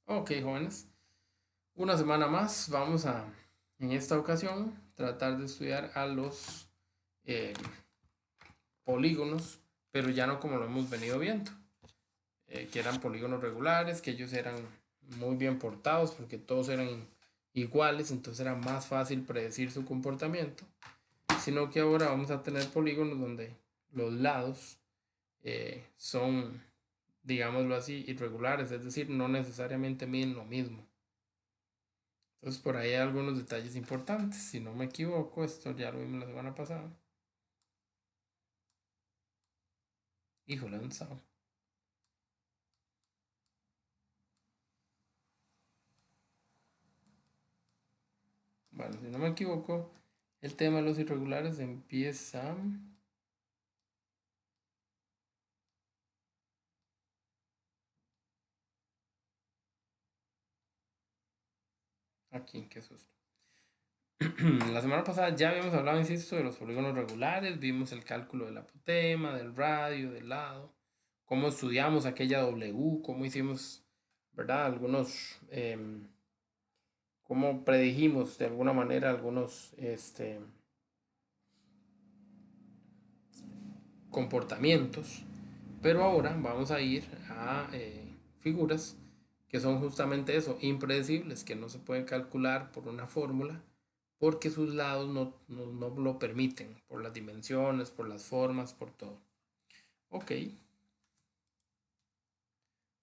Ok, jóvenes, una semana más vamos a, en esta ocasión, tratar de estudiar a los eh, polígonos, pero ya no como lo hemos venido viendo, que eran polígonos regulares, que ellos eran muy bien portados porque todos eran iguales, entonces era más fácil predecir su comportamiento, sino que ahora vamos a tener polígonos donde los lados son, digámoslo así, irregulares, es decir, no necesariamente miden lo mismo. Entonces por ahí hay algunos detalles importantes. Si no me equivoco, esto ya lo vimos la semana pasada. Híjole, ¿dónde estaba? Bueno, si no me equivoco, el tema de los irregulares empieza aquí, qué susto. La semana pasada ya habíamos hablado, insisto, de los polígonos regulares, vimos el cálculo del apotema, del radio, del lado, cómo estudiamos aquella W, cómo hicimos, ¿verdad? Algunos, cómo predijimos de alguna manera algunos, comportamientos. Pero ahora vamos a ir a figuras que son justamente eso, impredecibles, que no se pueden calcular por una fórmula, porque sus lados no lo permiten, por las dimensiones, por las formas, por todo. Ok,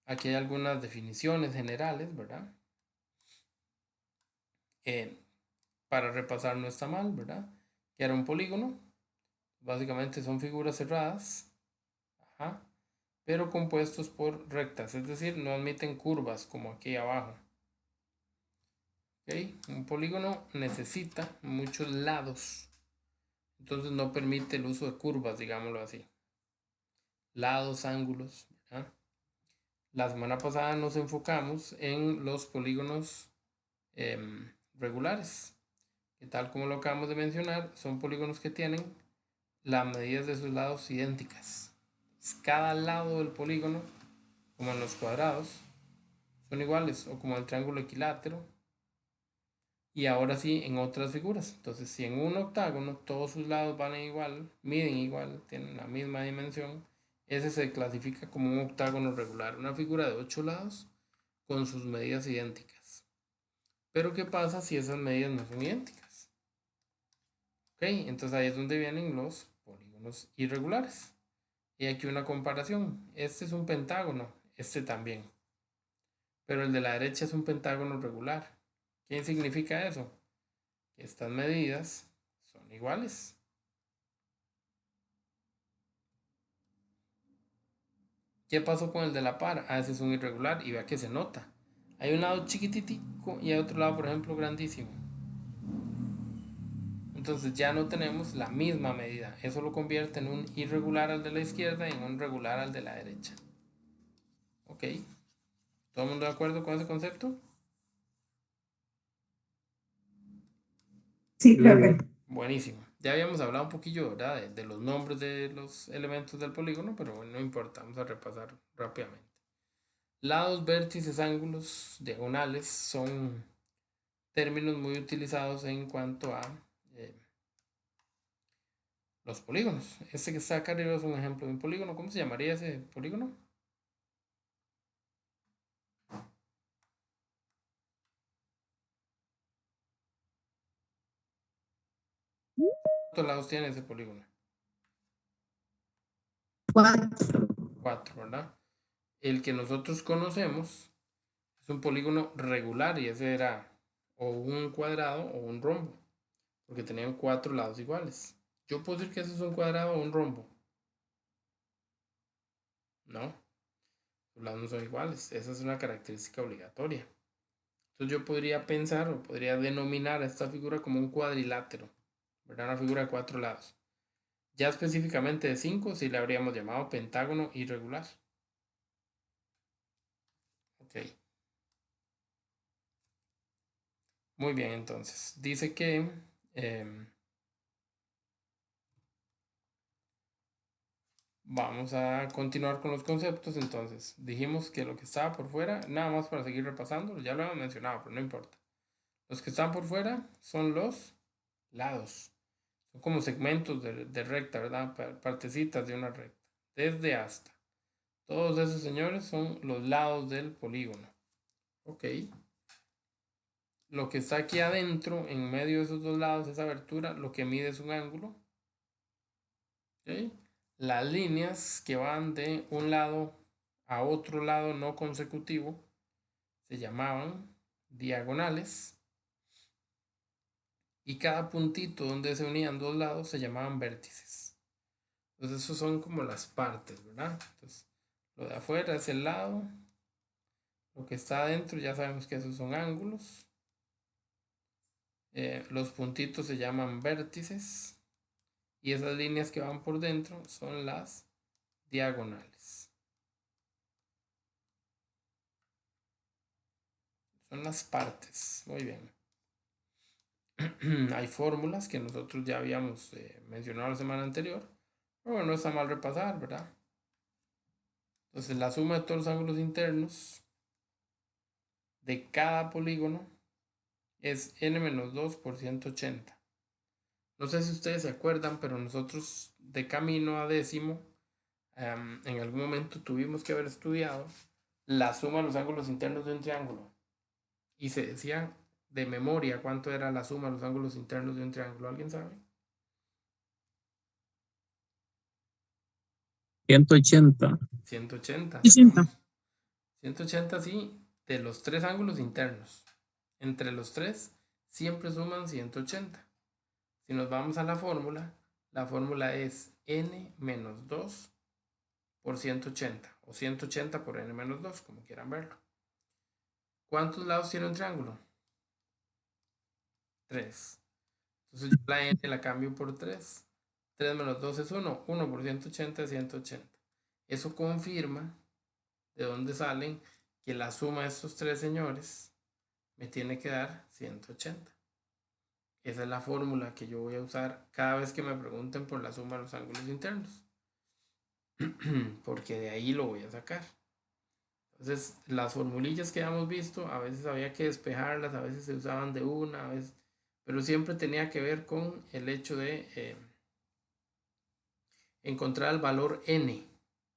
aquí hay algunas definiciones generales, ¿verdad? Eh, para repasar no está mal, ¿verdad? Que era un polígono, básicamente son figuras cerradas, ajá, pero compuestos por rectas, es decir, no admiten curvas como aquí abajo. ¿Okay? Un polígono necesita muchos lados, entonces no permite el uso de curvas, digámoslo así. Lados, ángulos. ¿Verdad? La semana pasada nos enfocamos en los polígonos regulares, que tal como lo acabamos de mencionar, son polígonos que tienen las medidas de sus lados idénticas. Cada lado del polígono, como en los cuadrados, son iguales, o como el triángulo equilátero, y ahora sí en otras figuras. Entonces, si en un octágono todos sus lados van igual, miden igual, tienen la misma dimensión, ese se clasifica como un octágono regular, una figura de 8 lados con sus medidas idénticas. Pero ¿qué pasa si esas medidas no son idénticas? Ok, entonces ahí es donde vienen los polígonos irregulares. Y aquí una comparación. Este es un pentágono, este también. Pero el de la derecha es un pentágono regular. ¿Qué significa eso? Que estas medidas son iguales. ¿Qué pasó con el de la par? Ah, ese es un irregular y vea que se nota. Hay un lado chiquititico y hay otro lado, por ejemplo, grandísimo. Entonces ya no tenemos la misma medida. Eso lo convierte en un irregular al de la izquierda y en un regular al de la derecha. ¿Ok? ¿Todo el mundo de acuerdo con ese concepto? Sí, correcto. Buenísimo. Ya habíamos hablado un poquillo, ¿verdad? De los nombres de los elementos del polígono, pero no importa, vamos a repasar rápidamente. Lados, vértices, ángulos, diagonales son términos muy utilizados en cuanto a eh, los polígonos. Este que está acá arriba es un ejemplo de un polígono. ¿Cómo se llamaría ese polígono? ¿Cuántos lados tiene ese polígono? Cuatro. Cuatro, ¿verdad? El que nosotros conocemos es un polígono regular y ese era o un cuadrado o un rombo, porque tenían cuatro lados iguales. Yo puedo decir que ese es un cuadrado o un rombo. No, los lados no son iguales. Esa es una característica obligatoria. Entonces yo podría pensar o podría denominar a esta figura como un cuadrilátero, ¿verdad? Una figura de cuatro lados. Ya específicamente de cinco, sí le habríamos llamado pentágono irregular. Ok, muy bien, entonces. Dice que Vamos a continuar con los conceptos. Entonces, dijimos que lo que estaba por fuera, nada más para seguir repasando, ya lo hemos mencionado, pero no importa. Los que están por fuera son los lados. Son como segmentos de recta, ¿verdad? Partecitas de una recta. Desde hasta. Todos esos señores son los lados del polígono. Ok. Lo que está aquí adentro, en medio de esos dos lados, esa abertura, lo que mide es un ángulo. ¿Ok? Las líneas que van de un lado a otro lado no consecutivo se llamaban diagonales. Y cada puntito donde se unían dos lados se llamaban vértices. Entonces, esos son como las partes, ¿verdad? Entonces, lo de afuera es el lado. Lo que está adentro, ya sabemos que esos son ángulos. Los puntitos se llaman vértices. Y esas líneas que van por dentro son las diagonales. Son las partes. Muy bien. Hay fórmulas que nosotros ya habíamos mencionado la semana anterior. Pero bueno, no está mal repasar, ¿verdad? Entonces, la suma de todos los ángulos internos de cada polígono es n-2 por 180. No sé si ustedes se acuerdan, pero nosotros de camino a décimo, en algún momento tuvimos que haber estudiado la suma de los ángulos internos de un triángulo. Y se decía de memoria cuánto era la suma de los ángulos internos de un triángulo. ¿Alguien sabe? 180. 180. 60. Vamos. 180, sí, de los tres ángulos internos. Entre los tres siempre suman 180. Si nos vamos a la fórmula es n-2 por 180 o 180 por n-2, como quieran verlo. ¿Cuántos lados tiene un triángulo? 3. Entonces yo la n la cambio por 3. 3 menos 2 es 1. 1 por 180 es 180. Eso confirma de dónde salen que la suma de estos tres señores me tiene que dar 180. Esa es la fórmula que yo voy a usar cada vez que me pregunten por la suma de los ángulos internos. Porque de ahí lo voy a sacar. Entonces, las formulillas que hemos visto, a veces había que despejarlas, a veces se usaban de una, a veces, pero siempre tenía que ver con el hecho de encontrar el valor n,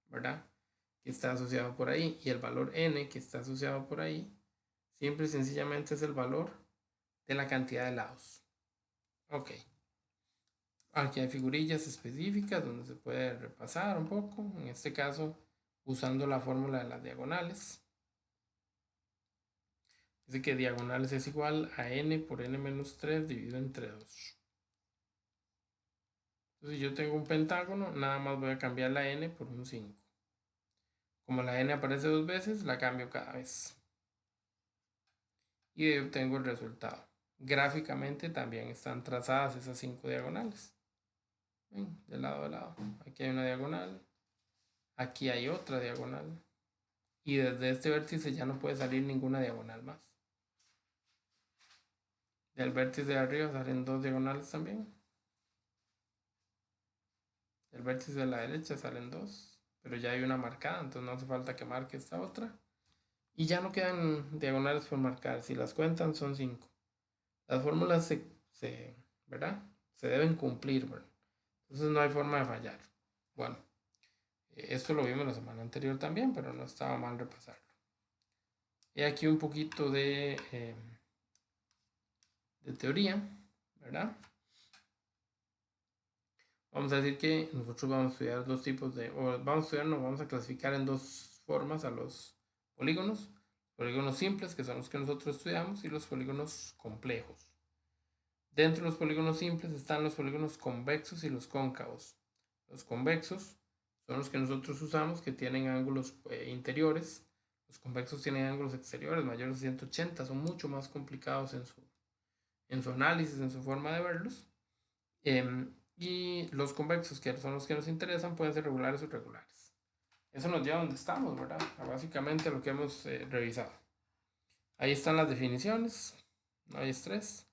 ¿verdad? Que está asociado por ahí. Y el valor n que está asociado por ahí, simple y sencillamente es el valor de la cantidad de lados. Ok. Aquí hay figurillas específicas donde se puede repasar un poco. En este caso, usando la fórmula de las diagonales. Dice que diagonales es igual a n por n-3 dividido entre 2. Entonces, si yo tengo un pentágono, nada más voy a cambiar la n por un 5. Como la n aparece dos veces, la cambio cada vez. Y obtengo el resultado. Gráficamente también están trazadas esas 5 diagonales. ¿Ven? De lado a lado. Aquí hay una diagonal. Aquí hay otra diagonal. Y desde este vértice ya no puede salir ninguna diagonal más. Del vértice de arriba salen dos diagonales también. Del vértice de la derecha salen dos. Pero ya hay una marcada, entonces no hace falta que marque esta otra. Y ya no quedan diagonales por marcar. Si las cuentan son 5. Las fórmulas ¿verdad? Se deben cumplir, ¿verdad? Entonces no hay forma de fallar. Bueno, esto lo vimos la semana anterior también, pero no estaba mal repasarlo. Y aquí un poquito de teoría, ¿verdad? Vamos a decir que nosotros vamos a estudiar dos tipos de, o vamos a estudiar, no, vamos a clasificar en dos formas a los polígonos. Polígonos simples, que son los que nosotros estudiamos, y los polígonos complejos. Dentro de los polígonos simples están los polígonos convexos y los cóncavos. Los convexos son los que nosotros usamos, que tienen ángulos interiores. Los convexos tienen ángulos exteriores mayores de 180, son mucho más complicados en su análisis, en su forma de verlos. Y los convexos, que son los que nos interesan, pueden ser regulares o irregulares. Eso nos lleva a donde estamos, ¿verdad? Básicamente lo que hemos revisado. Ahí están las definiciones, no hay estrés.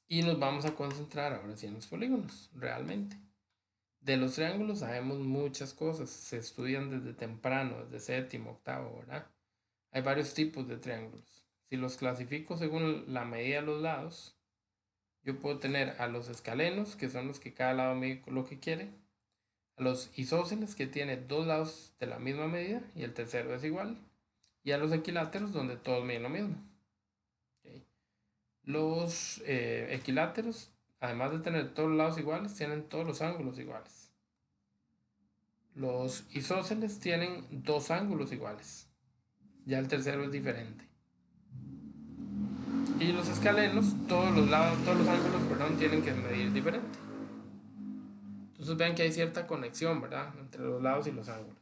Y nos vamos a concentrar ahora sí en los polígonos, realmente. De los triángulos sabemos muchas cosas, se estudian desde temprano, desde séptimo, octavo, ¿verdad? Hay varios tipos de triángulos. Si los clasifico según la medida de los lados, yo puedo tener a los escalenos, que son los que cada lado mide lo que quiere, a los isósceles, que tiene dos lados de la misma medida y el tercero es igual, y a los equiláteros, donde todos miden lo mismo. ¿Okay? Los equiláteros, además de tener todos los lados iguales, tienen todos los ángulos iguales. Los isósceles tienen dos ángulos iguales, ya el tercero es diferente. Y los escalenos, todos los lados, todos los ángulos, perdón, tienen que medir diferente. Entonces vean que hay cierta conexión, ¿verdad? Entre los lados y los ángulos.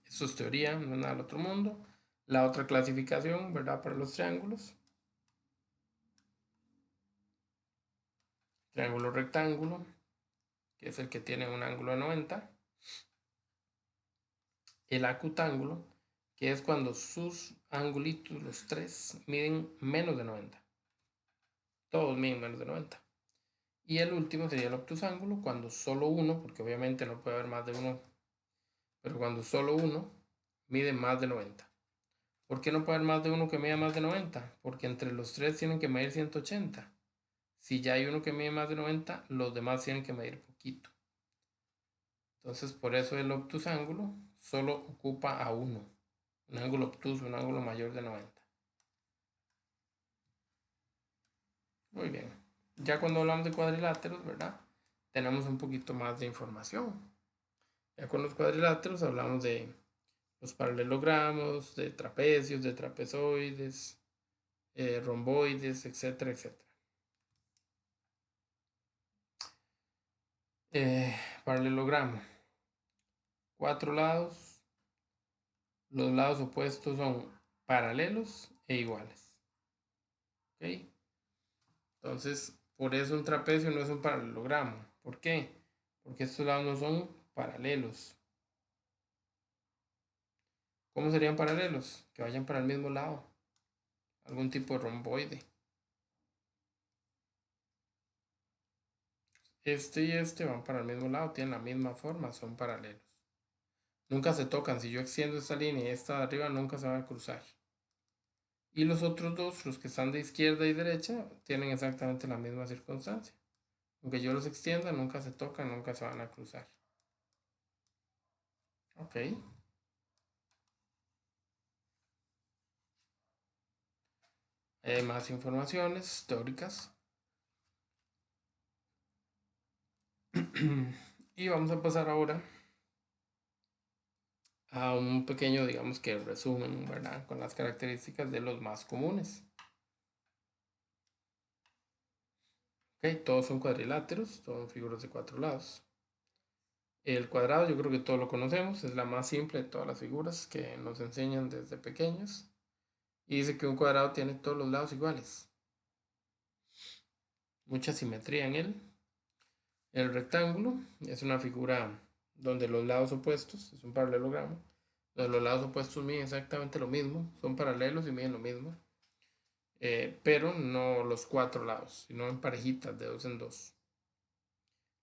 Esto es teoría, no es nada del otro mundo. La otra clasificación, ¿verdad? Para los triángulos. Triángulo rectángulo, que es el que tiene un ángulo de 90. El acutángulo, que es cuando sus angulitos, los tres, miden menos de 90. Todos miden menos de 90. Y el último sería el obtusángulo, cuando solo uno, porque obviamente no puede haber más de uno, pero cuando solo uno mide más de 90. ¿Por qué no puede haber más de uno que mida más de 90? Porque entre los tres tienen que medir 180. Si ya hay uno que mide más de 90, los demás tienen que medir poquito. Entonces, por eso el obtusángulo solo ocupa a uno. Un ángulo obtuso, un ángulo mayor de 90. Muy bien. Ya cuando hablamos de cuadriláteros, ¿verdad? Tenemos un poquito más de información. Ya con los cuadriláteros hablamos de los paralelogramos, de trapecios, de trapezoides, romboides, etcétera, etcétera. Paralelogramo. Cuatro lados. Los lados opuestos son paralelos e iguales. ¿Ok? Entonces, por eso un trapecio no es un paralelogramo. ¿Por qué? Porque estos lados no son paralelos. ¿Cómo serían paralelos? Que vayan para el mismo lado. Algún tipo de romboide. Este y este van para el mismo lado, tienen la misma forma, son paralelos. Nunca se tocan. Si yo extiendo esta línea y esta de arriba, nunca se van a cruzar. Y los otros dos, los que están de izquierda y derecha, tienen exactamente la misma circunstancia. Aunque yo los extienda, nunca se tocan, nunca se van a cruzar. Ok. Hay más informaciones teóricas. Y vamos a pasar ahora a un pequeño, digamos que resumen, ¿verdad? Con las características de los más comunes. Ok, todos son cuadriláteros, son figuras de cuatro lados. El cuadrado, yo creo que todos lo conocemos, es la más simple de todas las figuras que nos enseñan desde pequeños. Y dice que un cuadrado tiene todos los lados iguales. Mucha simetría en él. El rectángulo es una figura donde los lados opuestos, es un paralelogramo, donde los lados opuestos miden exactamente lo mismo, son paralelos y miden lo mismo, pero no los cuatro lados, sino en parejitas de dos en dos.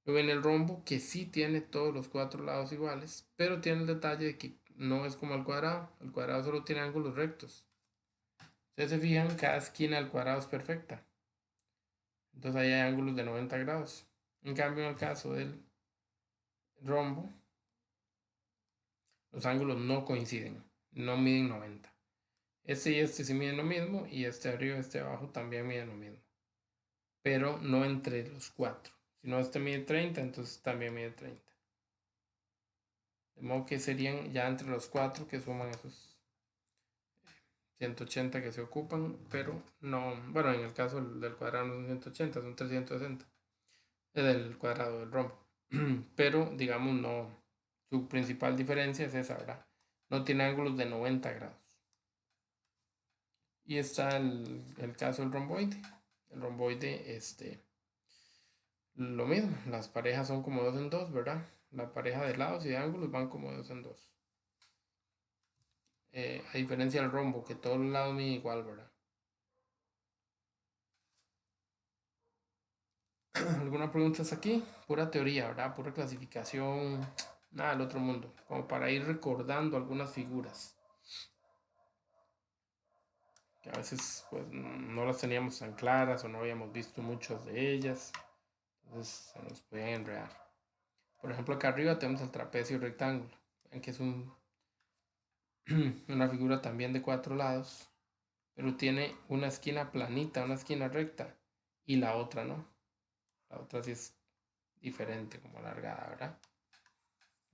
Luego en el rombo, que sí tiene todos los cuatro lados iguales, pero tiene el detalle de que no es como el cuadrado solo tiene ángulos rectos. Ustedes se fijan, cada esquina del cuadrado es perfecta, entonces ahí hay ángulos de 90 grados. En cambio, en el caso del rombo, los ángulos no coinciden, no miden 90. Este y este sí miden lo mismo, y este arriba y este abajo también miden lo mismo, pero no entre los cuatro. Si no, este mide 30, entonces también mide 30. De modo que serían ya entre los cuatro que suman esos 180 que se ocupan, pero no, bueno, en el caso del cuadrado no son 180, son 360. Es del cuadrado del rombo. Pero digamos, no, su principal diferencia es esa, ¿verdad? No tiene ángulos de 90 grados. Y está el caso del romboide. El romboide, lo mismo, las parejas son como dos en dos, ¿verdad? La pareja de lados y de ángulos van como dos en dos. A diferencia del rombo, que todos los lados miden igual, ¿verdad? ¿Alguna pregunta hasta aquí? Pura teoría, ¿verdad? Pura clasificación, nada del otro mundo. Como para ir recordando algunas figuras que a veces pues no las teníamos tan claras o no habíamos visto muchas de ellas. Entonces se nos pueden enredar. Por ejemplo, acá arriba tenemos el trapecio rectángulo, en que es una figura también de 4 lados, pero tiene una esquina planita, una esquina recta, y la otra no. La otra sí es diferente, como alargada, ¿verdad?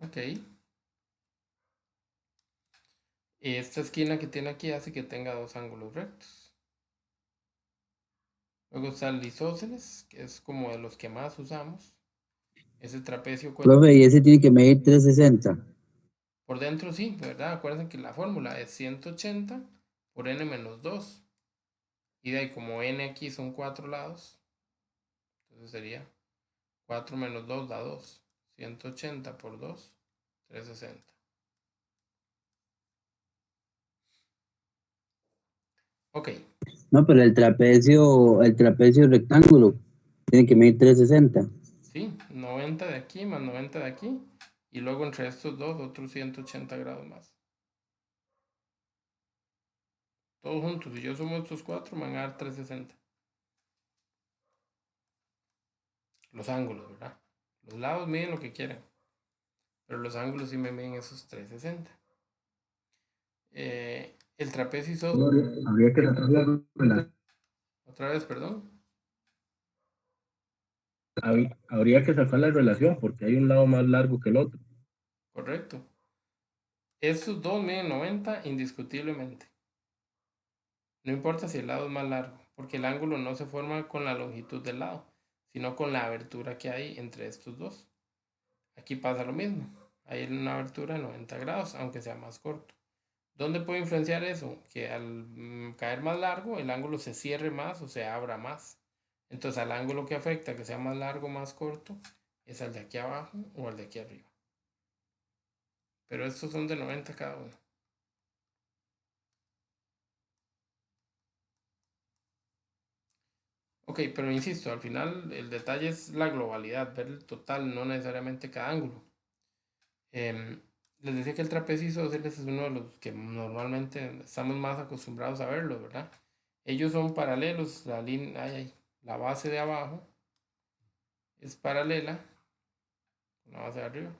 Ok. Esta esquina que tiene aquí hace que tenga dos ángulos rectos. Luego está el isósceles, que es como de los que más usamos. Ese trapecio cuenta. Profe, y ese tiene que medir 360. Por dentro sí, ¿verdad? Acuérdense que la fórmula es 180 por n menos 2. Y de ahí como n aquí son 4 lados, entonces sería 4 menos 2 da 2. 180 por 2, 360. Ok, No, pero el trapecio rectángulo tiene que medir 360. sí, 90 de aquí más 90 de aquí. Y luego entre estos dos, otros 180 grados más. Todos juntos, si yo sumo estos cuatro, me van a dar 360. Los ángulos, ¿verdad? Los lados miden lo que quieran, pero los ángulos sí me miden esos 360. El trapecio isósceles, Habría que sacar la relación. otra vez, perdón. Habría que sacar la relación porque hay un lado más largo que el otro. Correcto. Estos dos miden 90 indiscutiblemente. No importa si el lado es más largo, porque el ángulo no se forma con la longitud del lado, sino con la abertura que hay entre estos dos. Aquí pasa lo mismo. Hay una abertura de 90 grados, aunque sea más corto. ¿Dónde puede influenciar eso? Que al caer más largo, el ángulo se cierre más o se abra más. Entonces, al ángulo que afecta que sea más largo o más corto, es al de aquí abajo o al de aquí arriba. Pero estos son de 90 cada uno. Ok, pero insisto, al final el detalle es la globalidad, ver el total, no necesariamente cada ángulo. Em, Les decía que el trapecio isósceles es uno de los que normalmente estamos más acostumbrados a verlos, ¿verdad? Ellos son paralelos, la base de abajo es paralela con la base de arriba.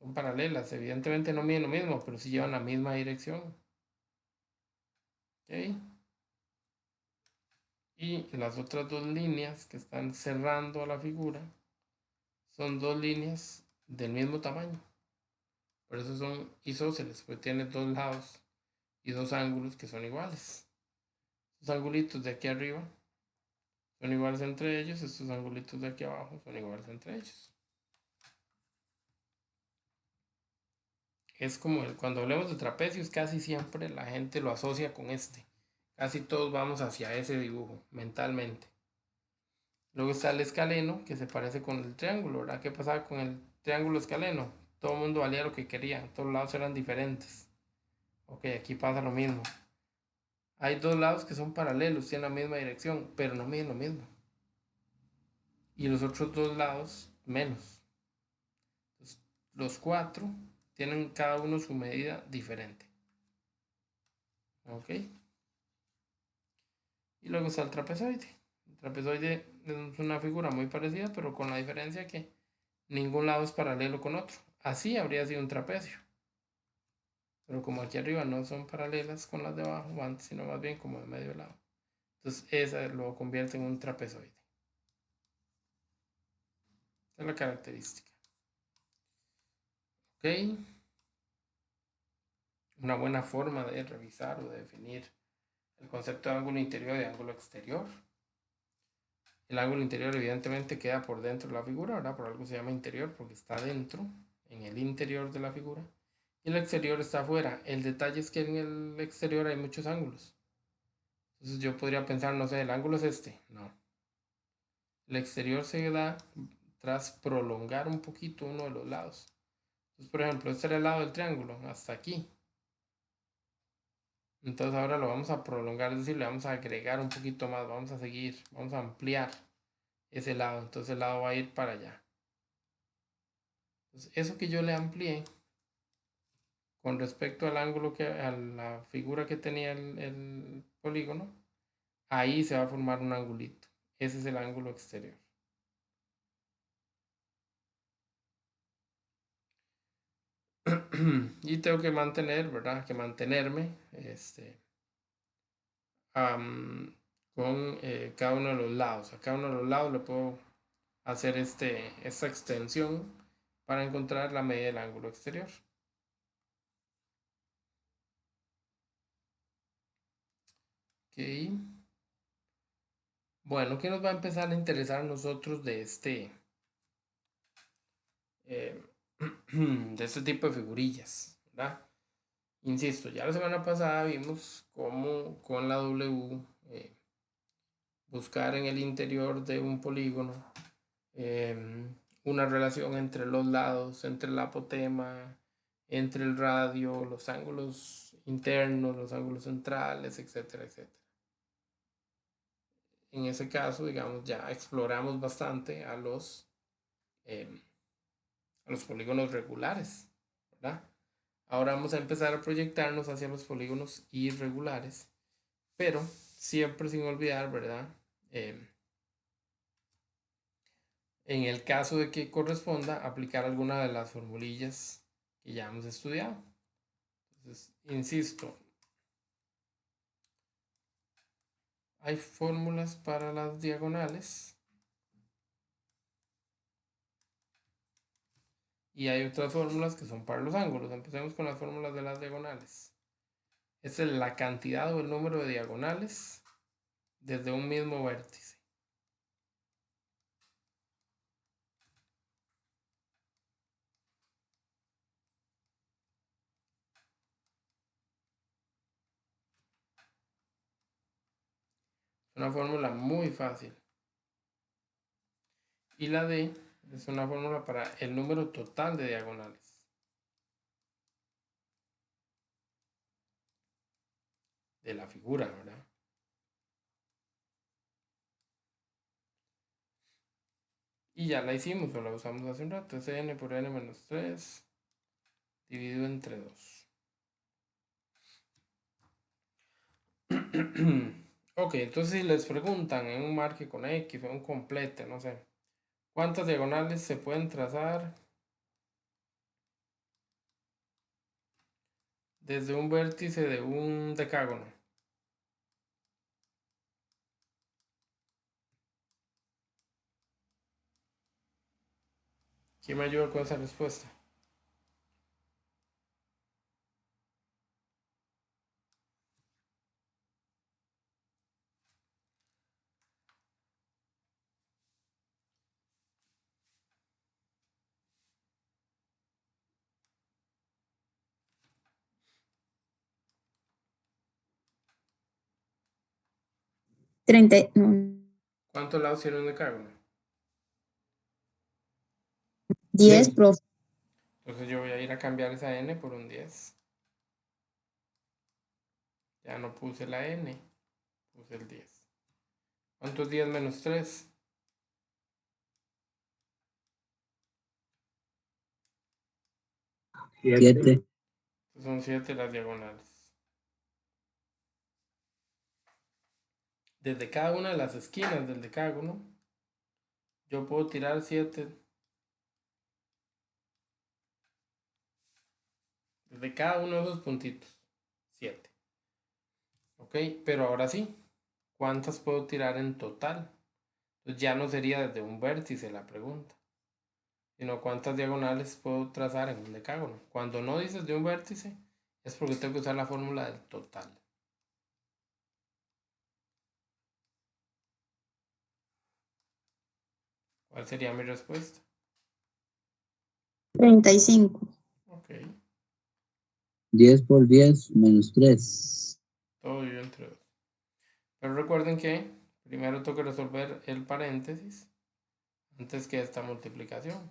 Son paralelas, evidentemente no miden lo mismo, pero sí llevan la misma dirección. ¿Ok? Y las otras dos líneas que están cerrando a la figura son dos líneas del mismo tamaño. Por eso son isósceles, porque tienen dos lados y dos ángulos que son iguales. Los angulitos de aquí arriba son iguales entre ellos, estos angulitos de aquí abajo son iguales entre ellos. Es como cuando hablemos de trapecios, casi siempre la gente lo asocia con este. Casi todos vamos hacia ese dibujo mentalmente. Luego está el escaleno, que se parece con el triángulo, ¿verdad? ¿Qué pasaba con el triángulo escaleno? Todo el mundo valía lo que quería, todos los lados eran diferentes. Ok, aquí pasa lo mismo. Hay dos lados que son paralelos, tienen la misma dirección, pero no miden lo mismo. Y los otros dos lados menos. Entonces, los cuatro tienen cada uno su medida diferente. ¿Ok? Y luego está el trapezoide. El trapezoide es una figura muy parecida, pero con la diferencia que ningún lado es paralelo con otro. Así habría sido un trapecio. Pero como aquí arriba no son paralelas con las de abajo, sino más bien como de medio lado. Entonces esa lo convierte en un trapezoide. Esa es la característica. ¿Ok? Una buena forma de revisar o de definir el concepto de ángulo interior y de ángulo exterior. El ángulo interior evidentemente queda por dentro de la figura, ¿verdad? Por algo se llama interior porque está dentro, en el interior de la figura. Y el exterior está afuera. El detalle es que en el exterior hay muchos ángulos. Entonces yo podría pensar, no sé, el ángulo es este. No. El exterior se da tras prolongar un poquito uno de los lados. Entonces, por ejemplo, este era el lado del triángulo, hasta aquí. Entonces ahora lo vamos a prolongar, es decir, le vamos a agregar un poquito más, vamos a seguir, vamos a ampliar. ese lado. Entonces el lado va a ir para allá. Entonces, eso que yo le amplié con respecto al ángulo a la figura que tenía el polígono, ahí se va a formar un angulito. Ese es el ángulo exterior. Y tengo que mantener, ¿verdad? Que mantenerme con cada uno de los lados. A cada uno de los lados le puedo hacer esta extensión para encontrar la medida del ángulo exterior. Ok. Bueno, ¿qué nos va a empezar a interesar a nosotros de de este tipo de figurillas, ¿verdad? Insisto, ya la semana pasada vimos cómo con la W buscar en el interior de un polígono una relación entre los lados, entre el apotema, entre el radio, los ángulos internos, los ángulos centrales, etcétera, etcétera. En ese caso, digamos, ya exploramos bastante eh, a los polígonos regulares, ¿verdad? Ahora vamos a empezar a proyectarnos hacia los polígonos irregulares, pero siempre sin olvidar, ¿verdad? En el caso de que corresponda, aplicar alguna de las formulillas que ya hemos estudiado. Entonces, insisto, hay fórmulas para las diagonales y hay otras fórmulas que son para los ángulos. Empecemos con las fórmulas de las diagonales. Esta es la cantidad o el número de diagonales desde un mismo vértice. Es una fórmula muy fácil. Y la D es una fórmula para el número total de diagonales de la figura, ¿verdad? Y ya la hicimos o la usamos hace un rato. Es n por n menos 3 dividido entre 2. Ok, entonces si les preguntan en un marque con X o un complete, no sé, ¿cuántas diagonales se pueden trazar desde un vértice de un decágono? ¿Quién me ayuda con esa respuesta? No, ¿Cuántos lados tiene un decágono? 10, profe. Entonces yo voy a ir a cambiar esa n por un 10. Ya no puse la n, puse el 10. ¿Cuánto es 10 menos 3? 7. Son 7 las diagonales. Desde cada una de las esquinas del decágono, yo puedo tirar 7. Desde cada uno de esos puntitos, 7. Ok, pero ahora sí, ¿cuántas puedo tirar en total? Entonces ya no sería desde un vértice la pregunta, sino cuántas diagonales puedo trazar en un decágono. Cuando no dices de un vértice, es porque tengo que usar la fórmula del total. ¿Cuál sería mi respuesta? 35. Ok, 10 por 10 menos 3. todo dividido entre 2. Pero recuerden que primero tengo que resolver el paréntesis antes que esta multiplicación.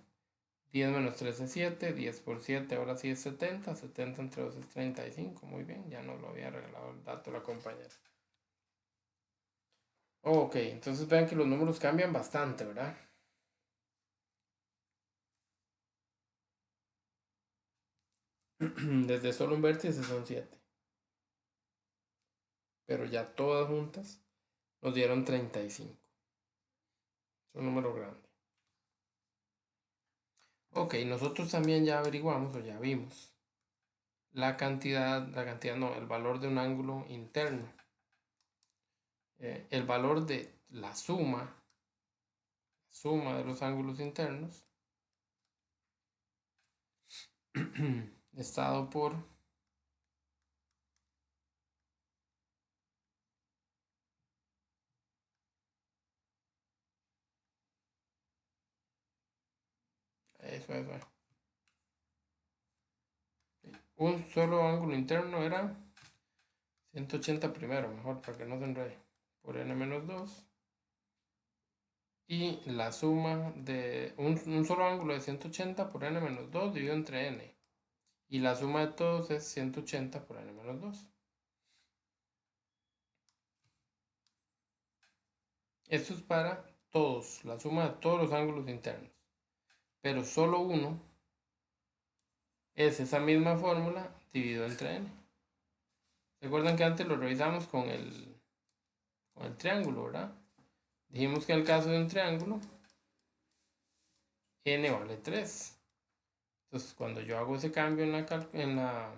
10 menos 3 es 7, 10 por 7 ahora sí es 70, 70 entre 2 es 35, muy bien, ya nos lo había regalado el dato la compañera. Ok, entonces vean que los números cambian bastante, ¿verdad? Desde solo un vértice son 7. Pero ya todas juntas nos dieron 35. Es un número grande. Ok, nosotros también ya averiguamos o ya vimos la cantidad no, el valor de un ángulo interno. El valor de la suma de los ángulos internos estado por eso. Un solo ángulo interno era 180 primero, mejor para que no se enrede, por n-2. Y la suma de un solo ángulo de 180 por n-2 dividido entre n. Y la suma de todos es 180 por n-2. Esto es para todos, la suma de todos los ángulos internos. Pero solo uno es esa misma fórmula dividido entre n. Recuerdan que antes lo revisamos con el triángulo, ¿verdad? Dijimos que en el caso de un triángulo, n vale 3. Entonces, cuando yo hago ese cambio en la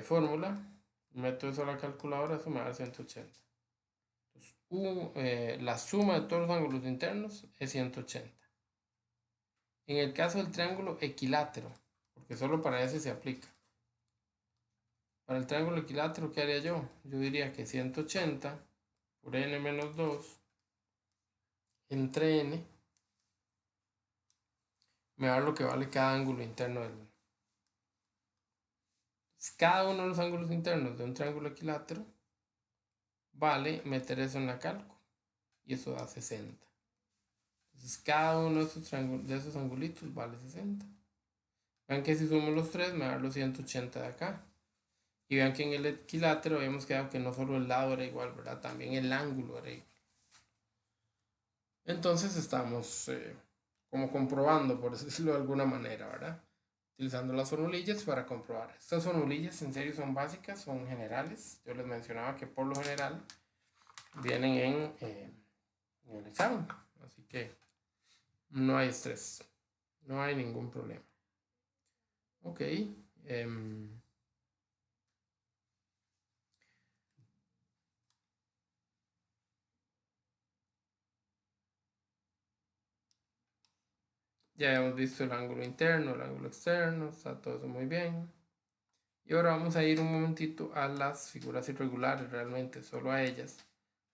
fórmula, meto eso a la calculadora, eso me da 180. Entonces, la suma de todos los ángulos internos es 180. En el caso del triángulo equilátero, porque solo para ese se aplica. Para el triángulo equilátero, ¿qué haría yo? Yo diría que 180 por n-2 entre n me va a dar lo que vale cada ángulo interno del. Cada uno de los ángulos internos de un triángulo equilátero vale meter eso en la calco. Y eso da 60. Entonces cada uno de esos angulitos vale 60. Vean que si sumo los tres me da los 180 de acá. Y vean que en el equilátero habíamos quedado que no solo el lado era igual, ¿verdad? También el ángulo era igual. Entonces estamos como comprobando, por decirlo de alguna manera, ¿verdad? Utilizando las formulillas para comprobar. Estas formulillas en serio son básicas, son generales. Yo les mencionaba que por lo general vienen en el examen. Así que no hay estrés, no hay ningún problema. Ok. Ya hemos visto el ángulo interno, el ángulo externo, está todo eso muy bien. Y ahora vamos a ir un momentito a las figuras irregulares, realmente solo a ellas,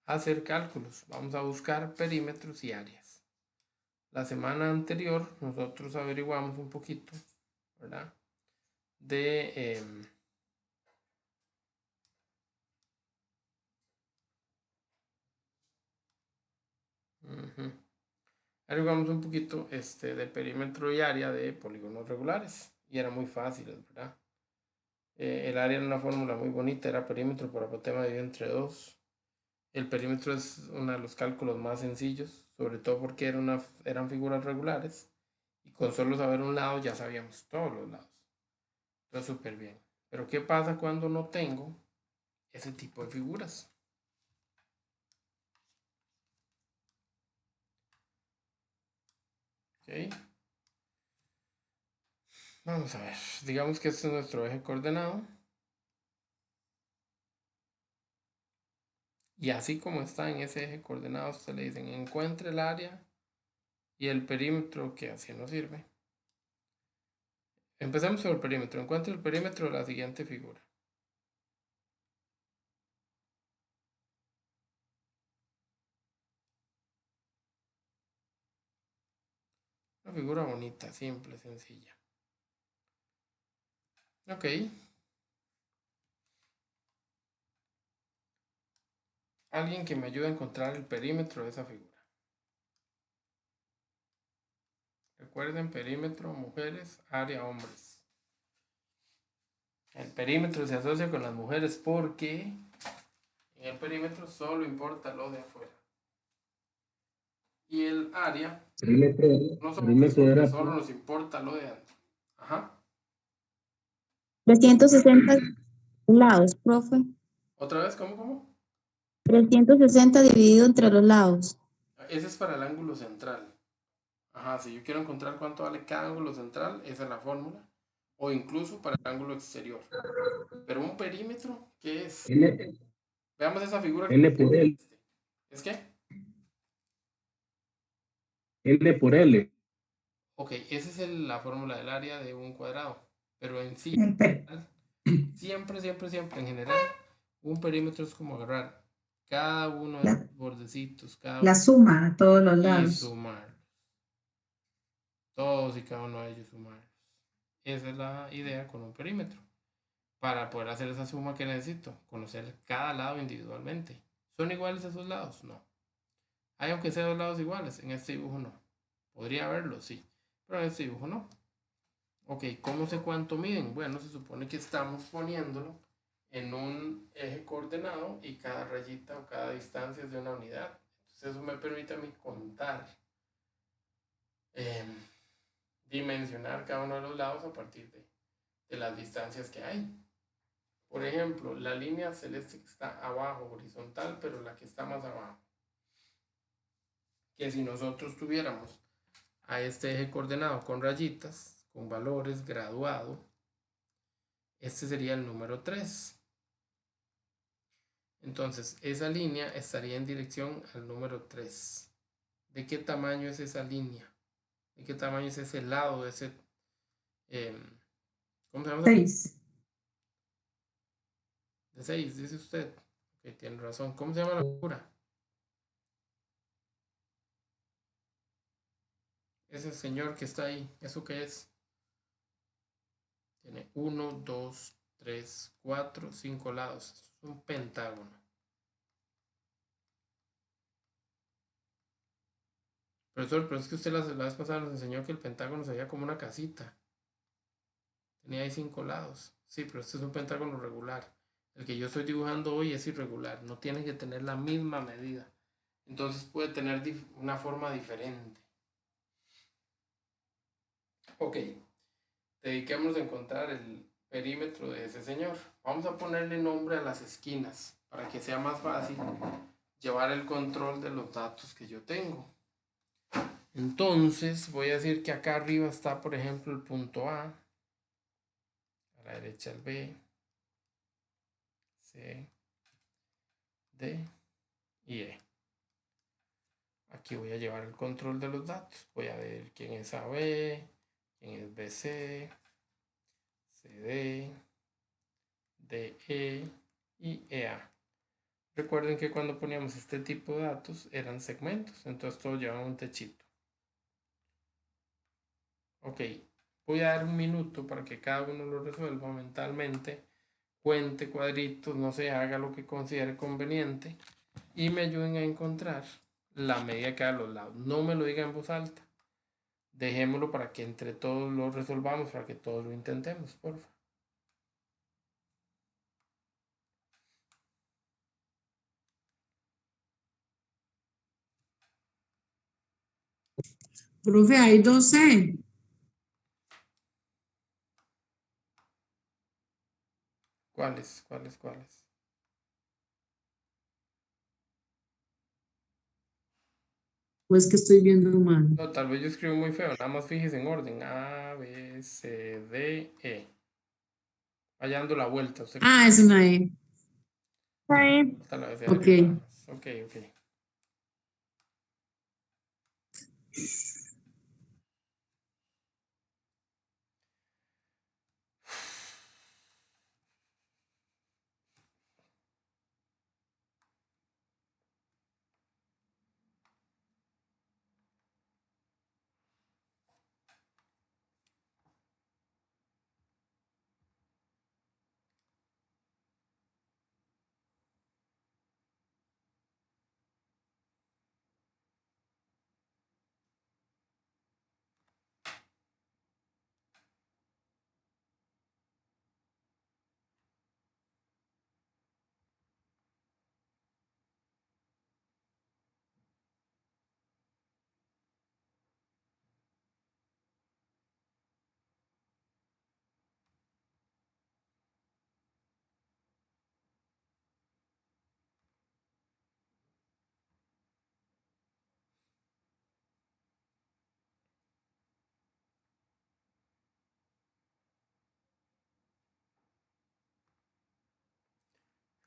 a hacer cálculos. Vamos a buscar perímetros y áreas. La semana anterior nosotros averiguamos un poquito, ¿verdad? De averiguamos un poquito de perímetro y área de polígonos regulares y era muy fácil, ¿verdad? El área era una fórmula muy bonita, era perímetro por apotema dividido entre 2. El perímetro es uno de los cálculos más sencillos, sobre todo porque eran figuras regulares y con solo saber un lado ya sabíamos todos los lados. Entonces súper bien. Pero ¿qué pasa cuando no tengo ese tipo de figuras? ¿Ok? Vamos a ver. Digamos que este es nuestro eje coordenado. Y así como está en ese eje coordenado, usted le dicen encuentre el área y el perímetro que así nos sirve. Empecemos por el perímetro. Encuentre el perímetro de la siguiente figura. Una figura bonita, simple, sencilla. Ok. Alguien que me ayude a encontrar el perímetro de esa figura. Recuerden, perímetro, mujeres, área, hombres. El perímetro se asocia con las mujeres porque En el perímetro solo importa lo de afuera. Y el área no somos porque solo nos importa lo de adentro. Ajá. 360 lados, profe. ¿Otra vez? ¿Cómo? 360 dividido entre los lados. Ese es para el ángulo central. Ajá, si yo quiero encontrar cuánto vale cada ángulo central, esa es la fórmula. O incluso para el ángulo exterior. Pero un perímetro, ¿qué es? Veamos esa figura. L por L. ¿Es qué? L por L. Ok, esa es la fórmula del área de un cuadrado. Pero en sí, siempre, en general, un perímetro es como agarrar cada uno de los bordecitos, La suma a todos los y lados. sumarlos. Todos y cada uno de ellos sumarlos. Esa es la idea con un perímetro. Para poder hacer esa suma que necesito, conocer cada lado individualmente. ¿Son iguales esos lados? No. Hay aunque sea dos lados iguales, en este dibujo no. Podría haberlo, sí, pero en este dibujo no. Ok, ¿cómo sé cuánto miden? Bueno, se supone que estamos poniéndolo en un eje coordenado y cada rayita o cada distancia es de una unidad. Entonces eso me permite a mí contar, dimensionar cada uno de los lados a partir de las distancias que hay. Por ejemplo, la línea celeste que está abajo, horizontal, pero la que está más abajo. Que si nosotros tuviéramos a este eje coordenado con rayitas, con valores graduado, este sería el número 3. Entonces, esa línea estaría en dirección al número 3. ¿De qué tamaño es esa línea? ¿De qué tamaño es ese lado de ese... ¿cómo se llama? 6. De 6, dice usted. Ok, tiene razón. ¿Cómo se llama la figura? Ese señor que está ahí, ¿eso qué es? Tiene 1, 2, 3, 4, 5 lados. Es un pentágono. Profesor, pero es que usted la vez pasada nos enseñó que el pentágono se veía como una casita. Tenía ahí 5 lados. Sí, pero este es un pentágono regular. El que yo estoy dibujando hoy es irregular. No tiene que tener la misma medida. Entonces puede tener una forma diferente. Ok. Dediquémonos a encontrar el perímetro de ese señor. Vamos a ponerle nombre a las esquinas para que sea más fácil llevar el control de los datos que yo tengo. Entonces voy a decir que acá arriba está, por ejemplo, el punto A la derecha el B, C, D y E. Aquí voy a llevar el control de los datos. Voy a ver quién es AB, quién es BC, CD, DE y EA. Recuerden que cuando poníamos este tipo de datos eran segmentos, entonces todos llevaban un techito. Ok, voy a dar un minuto para que cada uno lo resuelva mentalmente, cuente cuadritos, no sé, haga lo que considere conveniente y me ayuden a encontrar la medida que da a los lados. No me lo diga en voz alta. Dejémoslo para que entre todos lo resolvamos, para que todos lo intentemos, por favor. Profe, hay 12. ¿Cuáles? Pues que estoy viendo mal. No, tal vez yo escribo muy feo, nada más fíjese en orden. A, B, C, D, E. Vaya dando la vuelta. Usted Es una E. corta el Ok. abecedario nada más. Ok.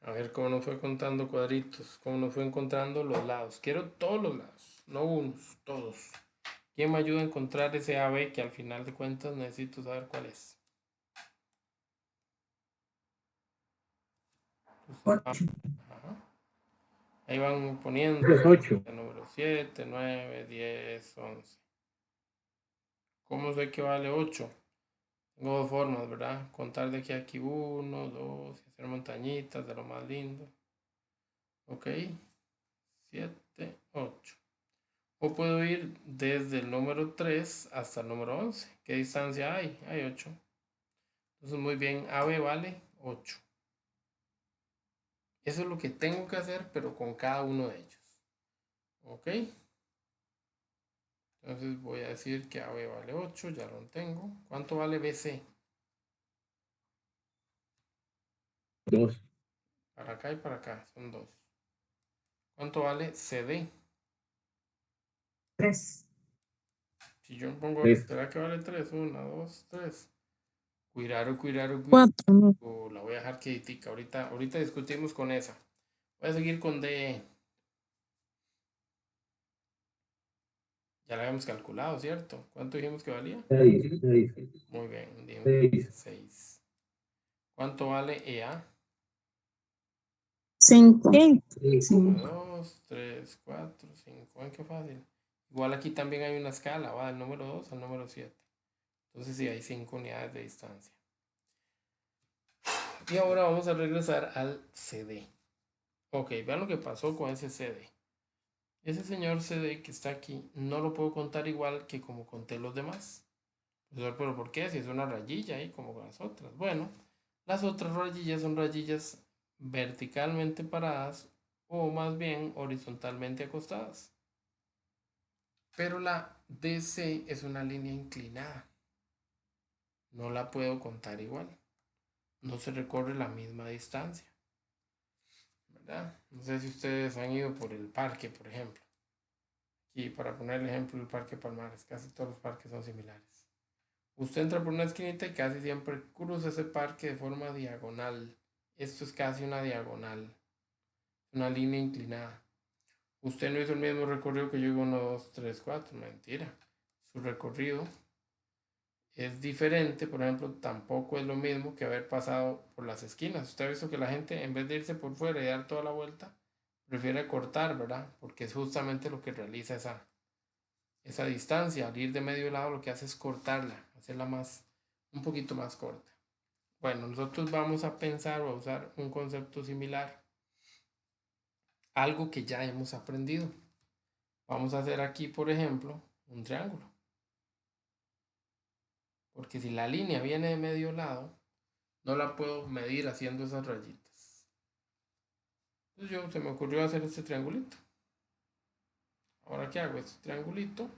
A ver cómo nos fue contando cuadritos, cómo nos fue encontrando los lados. Quiero todos los lados, no unos, todos. ¿Quién me ayuda a encontrar ese AB que al final de cuentas necesito saber cuál es? 8. Ajá. Ahí van poniendo Es 8. el número 7, 9, 10, 11. ¿Cómo sé que vale 8? Tengo dos formas, ¿verdad? Contar de aquí a aquí 1, 2, y hacer montañitas de lo más lindo. Ok, 7, 8. O puedo ir desde el número 3 hasta el número 11. ¿Qué distancia hay? Hay 8. Entonces, muy bien, AB vale 8. Eso es lo que tengo que hacer, pero con cada uno de ellos. ¿Ok? Entonces voy a decir que AB vale 8, ya lo tengo. ¿Cuánto vale BC? 2. Para acá y para acá, son 2. ¿Cuánto vale CD? 3. Si yo pongo, 3. ¿será que vale 3? 1, 2, 3. Cuidado. 4. La voy a dejar quietica. Ahorita discutimos con esa. Voy a seguir con D. Ya la habíamos calculado, ¿cierto? ¿Cuánto dijimos que valía? 6. 6. Muy bien, dijimos 6. 6. ¿Cuánto vale EA? 5. 1, 5. 2, 3, 4, 5. ¡Ay, qué fácil! Igual aquí también hay una escala, va del número 2 al número 7. Entonces sí, hay 5 unidades de distancia. Y ahora vamos a regresar al CD. Ok, vean lo que pasó con ese CD. Ese señor CD que está aquí, no lo puedo contar igual que como conté los demás. Profesor, ¿pero por qué? Si es una rayilla ahí como con las otras. Bueno, las otras rayillas son rayillas verticalmente paradas o más bien horizontalmente acostadas. Pero la DC es una línea inclinada. No la puedo contar igual. No se recorre la misma distancia. ¿Verdad? No sé si ustedes han ido por el parque, por ejemplo. Aquí, para poner el ejemplo, el Parque Palmares. Casi todos los parques son similares. Usted entra por una esquinita y casi siempre cruza ese parque de forma diagonal. Esto es casi una diagonal. Una línea inclinada. Usted no hizo el mismo recorrido que yo, 1, 2, 3, 4. Mentira. Su recorrido es diferente, por ejemplo, tampoco es lo mismo que haber pasado por las esquinas. Usted ha visto que la gente, en vez de irse por fuera y dar toda la vuelta, prefiere cortar, ¿verdad? Porque es justamente lo que realiza esa distancia. Al ir de medio lado, lo que hace es cortarla, hacerla un poquito más corta. Bueno, nosotros vamos a pensar o a usar un concepto similar, algo que ya hemos aprendido. Vamos a hacer aquí, por ejemplo, un triángulo. Porque si la línea viene de medio lado, no la puedo medir haciendo esas rayitas. Entonces se me ocurrió hacer este triangulito. Ahora, ¿qué hago? Este triangulito.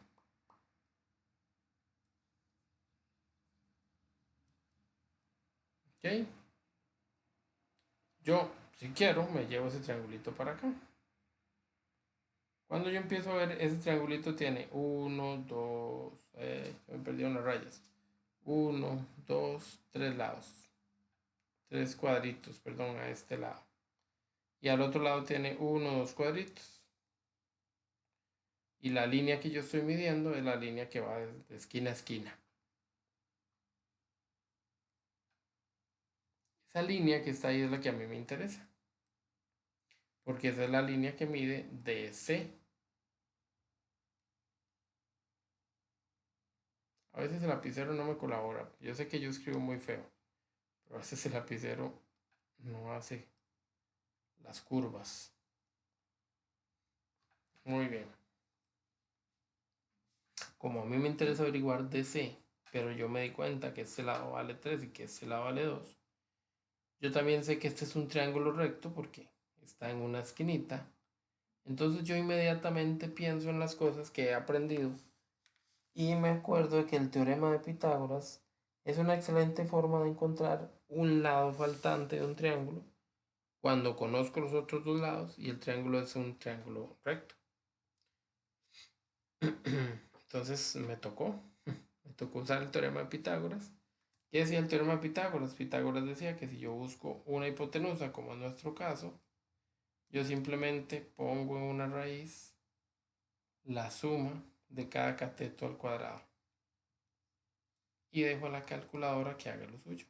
¿Ok? Yo, si quiero, me llevo ese triangulito para acá. Cuando yo empiezo a ver, ese triangulito tiene 1, 2, me perdieron las rayas. 1, 2, 3 lados. 3 cuadritos, perdón, a este lado. Y al otro lado tiene 1, 2 cuadritos. Y la línea que yo estoy midiendo es la línea que va de esquina a esquina. Esa línea que está ahí es la que a mí me interesa. Porque esa es la línea que mide DC. A veces el lapicero no me colabora. Yo sé que yo escribo muy feo. Pero a veces el lapicero no hace las curvas. Muy bien. Como a mí me interesa averiguar DC, pero yo me di cuenta que este lado vale 3 y que este lado vale 2. Yo también sé que este es un triángulo recto porque está en una esquinita. Entonces yo inmediatamente pienso en las cosas que he aprendido y me acuerdo de que el teorema de Pitágoras es una excelente forma de encontrar un lado faltante de un triángulo cuando conozco los otros dos lados y el triángulo es un triángulo recto. Entonces me tocó usar el teorema de Pitágoras ¿Qué decía el teorema de Pitágoras? Pitágoras decía que si yo busco una hipotenusa, como en nuestro caso, yo simplemente pongo en una raíz la suma de cada cateto al cuadrado y dejo a la calculadora que haga lo suyo.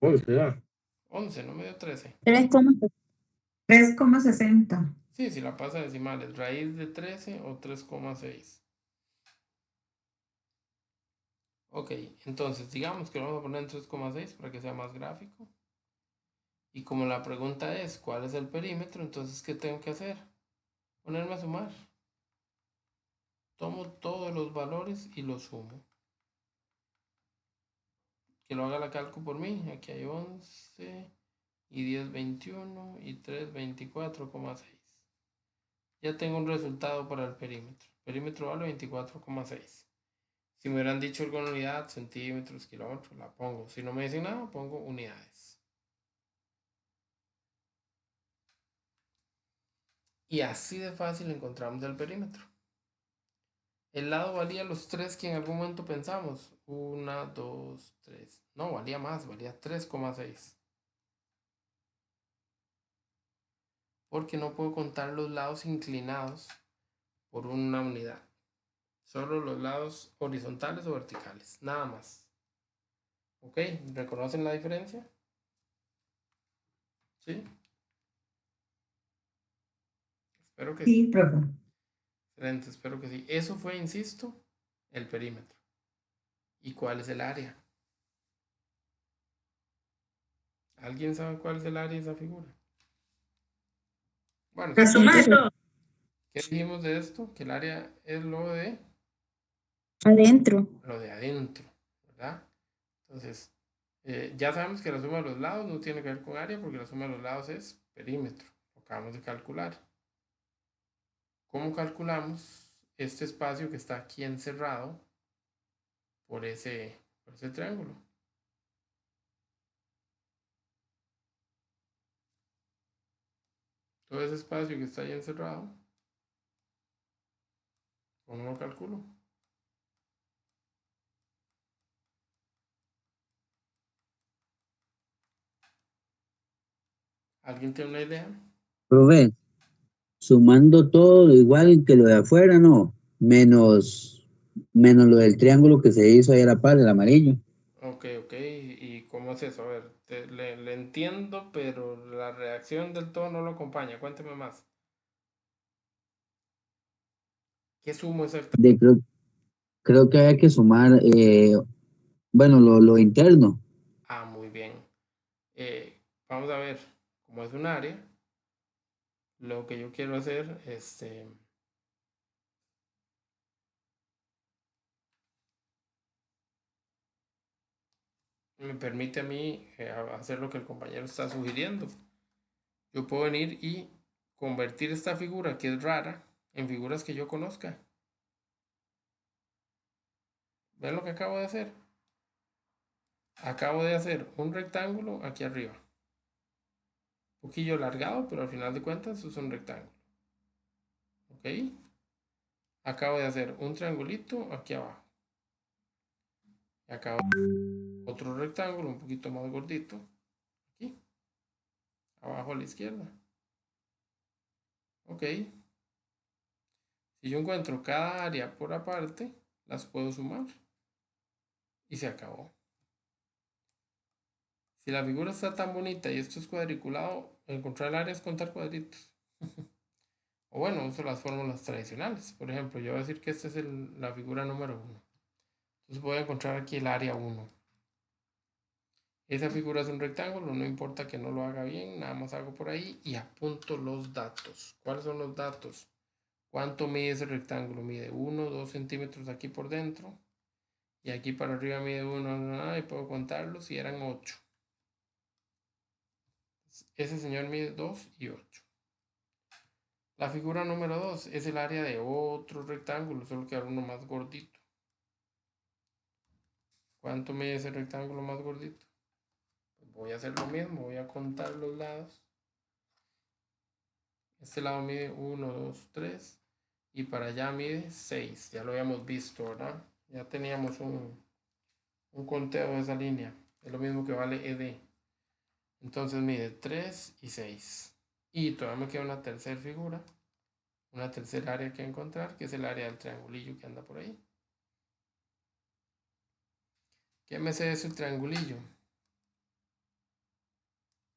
11, ¿verdad? 11, no me dio 13. 3,60. Sí, si la pasa a decimales, raíz de 13 o 3,6. Ok, entonces digamos que lo vamos a poner en 3,6 para que sea más gráfico. Y como la pregunta es ¿cuál es el perímetro? Entonces, ¿qué tengo que hacer? Ponerme a sumar. Tomo todos los valores y los sumo. Que lo haga la calco por mí. Aquí hay 11 y 10, 21 y 3, 24,6. Ya tengo un resultado para el perímetro. El perímetro vale 24,6. Si me hubieran dicho alguna unidad, centímetros, kilómetros, la pongo. Si no me dicen nada, pongo unidades. Y así de fácil encontramos el perímetro. El lado valía los 3 que en algún momento pensamos. 1, 2, 3. No, valía más, valía 3,6. Porque no puedo contar los lados inclinados por una unidad. Solo los lados horizontales o verticales. Nada más. ¿Ok? ¿Reconocen la diferencia? ¿Sí? Espero que sí. Sí, profe. Excelente, espero que sí. Eso fue, insisto, el perímetro. ¿Y cuál es el área? ¿Alguien sabe cuál es el área de esa figura? Bueno, La suma de todo. ¿qué dijimos de esto? Que el área es Adentro. lo de adentro, ¿verdad? Entonces, ya sabemos que la suma de los lados no tiene que ver con área porque la suma de los lados es perímetro. Lo acabamos de calcular. ¿Cómo calculamos este espacio que está aquí encerrado por ese triángulo? Todo ese espacio que está ahí encerrado, ¿cómo lo calculo? ¿Alguien tiene una idea? Profe, sumando todo igual que lo de afuera, ¿no? Menos lo del triángulo que se hizo ahí a la par, el amarillo. Ok, ok. ¿Y cómo es eso? A ver, le entiendo, pero la reacción del todo no lo acompaña. Cuénteme más. ¿Qué sumo exactamente? Creo que hay que sumar, bueno, lo interno. Ah, muy bien. Vamos a ver, como es un área, lo que yo quiero hacer, me permite a mí hacer lo que el compañero está sugiriendo. Yo puedo venir y convertir esta figura, que es rara, en figuras que yo conozca. ¿Ven lo que acabo de hacer? Acabo de hacer un rectángulo aquí arriba. Un poquillo alargado, pero al final de cuentas eso es un rectángulo. ¿Ok? Acabo de hacer un triangulito aquí abajo. Y acabo de hacer otro rectángulo un poquito más gordito. Aquí. Abajo a la izquierda. Ok. Si yo encuentro cada área por aparte, las puedo sumar. Y se acabó. Si la figura está tan bonita y esto es cuadriculado, encontrar el área es contar cuadritos. O bueno, uso las fórmulas tradicionales. Por ejemplo, yo voy a decir que esta es la figura número 1. Entonces voy a encontrar aquí el área 1. Esa figura es un rectángulo, no importa que no lo haga bien, nada más hago por ahí y apunto los datos. ¿Cuáles son los datos? ¿Cuánto mide ese rectángulo? Mide 1, 2 centímetros aquí por dentro. Y aquí para arriba mide 1, y puedo contarlos y eran 8. Ese señor mide 2 y 8. La figura número 2 es el área de otro rectángulo, solo que ahora uno más gordito. ¿Cuánto mide ese rectángulo más gordito? Pues voy a hacer lo mismo, voy a contar los lados. Este lado mide 1, 2, 3 y para allá mide 6. Ya lo habíamos visto, ¿verdad? Ya teníamos un un conteo de esa línea. Es lo mismo que vale ED. Entonces mide 3 y 6. Y todavía me queda una tercera figura, una tercera área que encontrar, que es el área del triangulillo que anda por ahí. ¿Qué me sé de ese triangulillo?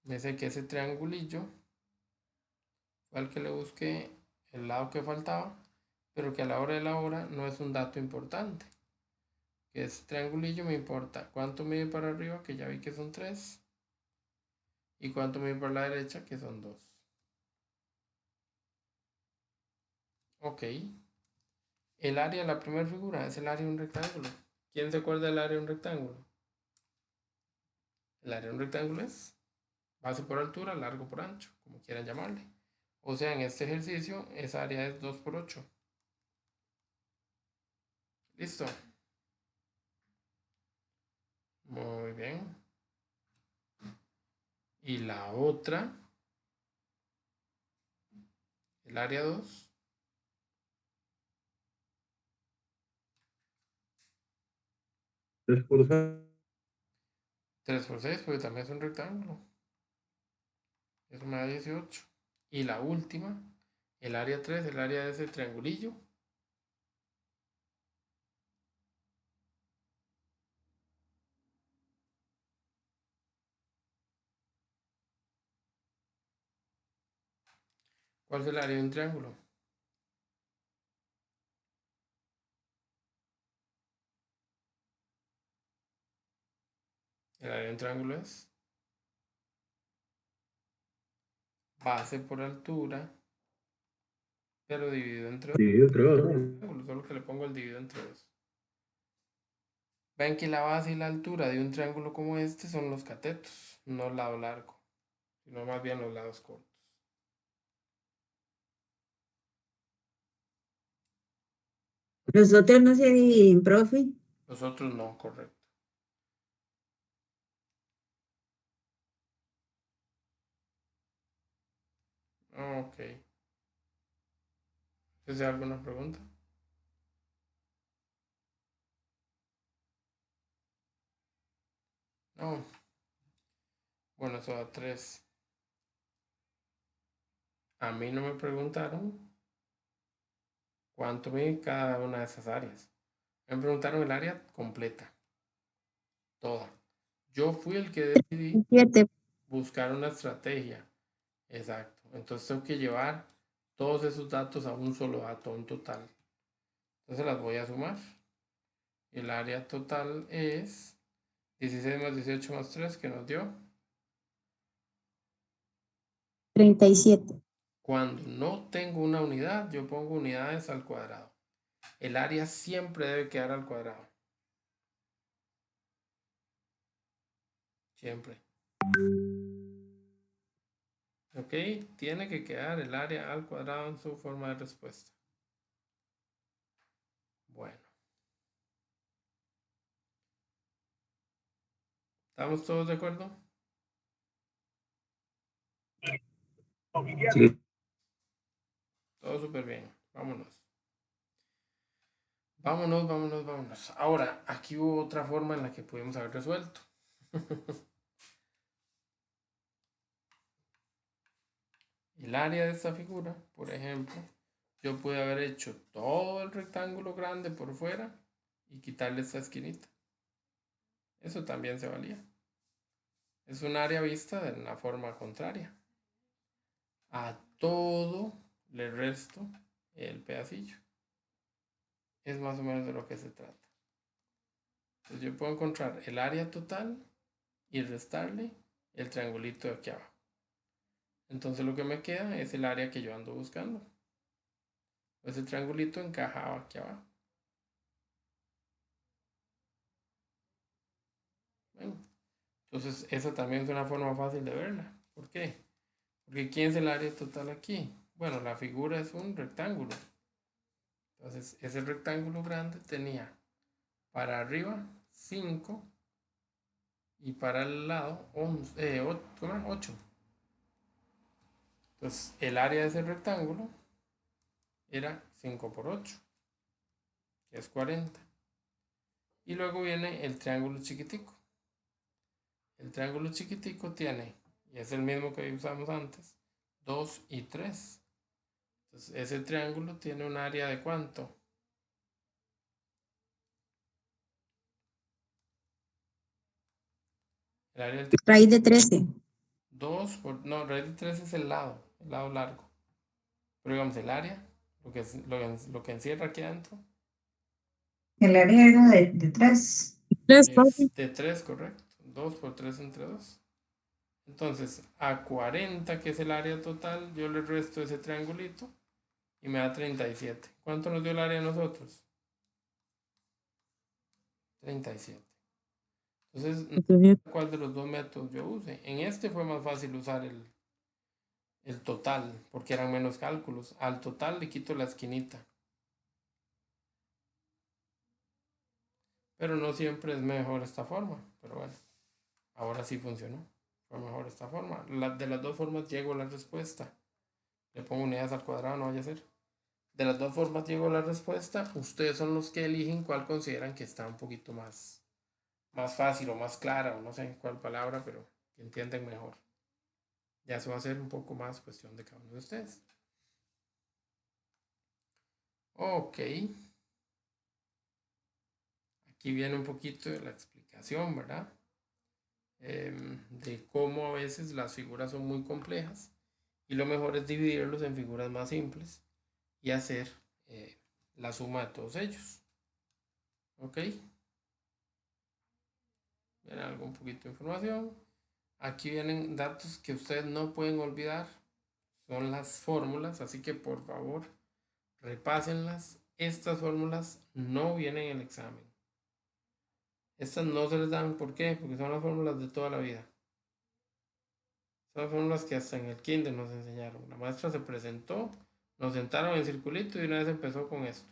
Me sé que ese triangulillo fue al que le busqué el lado que faltaba, pero que a la hora de la hora no es un dato importante. Que ese triangulillo me importa cuánto mide para arriba, que ya vi que son 3, y cuánto mide para la derecha, que son 2. Ok. El área de la primera figura es el área de un rectángulo. ¿Quién se acuerda del área de un rectángulo? El área de un rectángulo es base por altura, largo por ancho, como quieran llamarle. O sea, en este ejercicio esa área es 2 por 8. Listo. Muy bien. Y la otra, el área 2, 3 por 6. 3 por 6, porque también es un rectángulo. Eso me da 18. Y la última, el área 3, el área de ese triangulillo. ¿Cuál es el área de un triángulo? El área de un triángulo es base por altura, pero dividido entre 2. Dividido entre 2. Solo que le pongo el dividido entre 2. Ven que la base y la altura de un triángulo como este son los catetos, no el lado largo, sino más bien los lados cortos. Los otros no se dividen, profe. Los otros no, correcto. Ok. ¿Es alguna pregunta? No. Bueno, eso da 3. A mí no me preguntaron cuánto mide cada una de esas áreas. Me preguntaron el área completa, toda. Yo fui el que decidí 7. buscar una estrategia. Exacto. Entonces tengo que llevar todos esos datos a un solo dato, un total. Entonces las voy a sumar. El área total es 16 más 18 más 3, que nos dio. 37. Cuando no tengo una unidad, yo pongo unidades al cuadrado. El área siempre debe quedar al cuadrado. Siempre. ¿Ok? Tiene que quedar el área al cuadrado en su forma de respuesta. Bueno. ¿Estamos todos de acuerdo? Sí. Todo súper bien. Vámonos. Vámonos, vámonos, vámonos. Ahora, aquí hubo otra forma en la que pudimos haber resuelto. El área de esta figura, por ejemplo, yo pude haber hecho todo el rectángulo grande por fuera y quitarle esta esquinita. Eso también se valía. Es un área vista de una forma contraria. A todo le resto el pedacillo. Es más o menos de lo que se trata. Entonces yo puedo encontrar el área total y restarle el triangulito de aquí abajo. Entonces lo que me queda es el área que yo ando buscando. Ese triangulito encajaba aquí abajo. Bueno, entonces esa también es una forma fácil de verla. ¿Por qué? Porque ¿quién es el área total aquí? Bueno, la figura es un rectángulo. Entonces ese rectángulo grande tenía para arriba 5 y para el lado 8. Entonces el área de ese rectángulo era 5 por 8, que es 40. Y luego viene el triángulo chiquitico. El triángulo chiquitico tiene, y es el mismo que usamos antes, 2 y 3. Entonces, ese triángulo tiene un área de ¿cuánto? El área del Raíz de 13. 2 por, no, raíz de 3 es el lado largo. Pero digamos, el área, lo que encierra aquí adentro, El área era de 3. Tres, es de 3, correcto. 2 por 3 entre 2. Entonces, a 40, que es el área total, yo le resto ese triangulito y me da 37. ¿Cuánto nos dio el área a nosotros? 37. Entonces, no sé cuál de los dos métodos yo use. En este fue más fácil usar el total, porque eran menos cálculos. Al total le quito la esquinita. Pero no siempre es mejor esta forma. Pero bueno, ahora sí funcionó. Fue mejor esta forma. De las dos formas llego a la respuesta. Le pongo unidades al cuadrado, no vaya a ser. De las dos formas llego a la respuesta. Ustedes son los que eligen cuál consideran que está un poquito más fácil o más clara, o no sé cuál palabra, pero que entienden mejor. Ya se va a hacer un poco más cuestión de cada uno de ustedes. Ok. Aquí viene un poquito de la explicación, ¿verdad? De cómo a veces las figuras son muy complejas y lo mejor es dividirlos en figuras más simples y hacer la suma de todos ellos. Ok. Viene algo un poquito de información. Aquí vienen datos que ustedes no pueden olvidar. Son las fórmulas, así que por favor repásenlas. Estas fórmulas no vienen en el examen. Estas no se les dan, ¿por qué? Porque son las fórmulas de toda la vida. Son las fórmulas que hasta en el kinder nos enseñaron. La maestra se presentó, nos sentaron en circulito y una vez empezó con esto.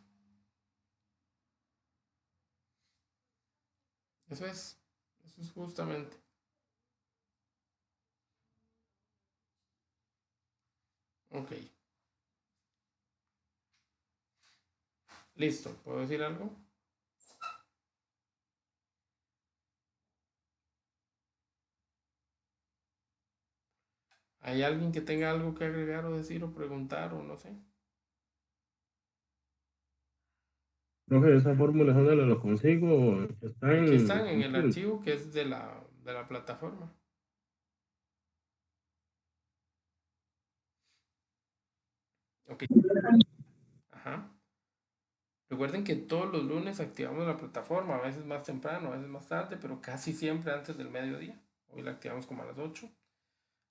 Eso es justamente. Ok. Listo, ¿puedo decir algo? ¿Hay alguien que tenga algo que agregar o decir o preguntar o no sé? Profe, ¿esa fórmula es donde lo consigo? ¿Está Aquí están en en el Teams? archivo que es de la plataforma. Ok. Ajá. Recuerden que todos los lunes activamos la plataforma, a veces más temprano, a veces más tarde, pero casi siempre antes del mediodía. Hoy la activamos como a las 8.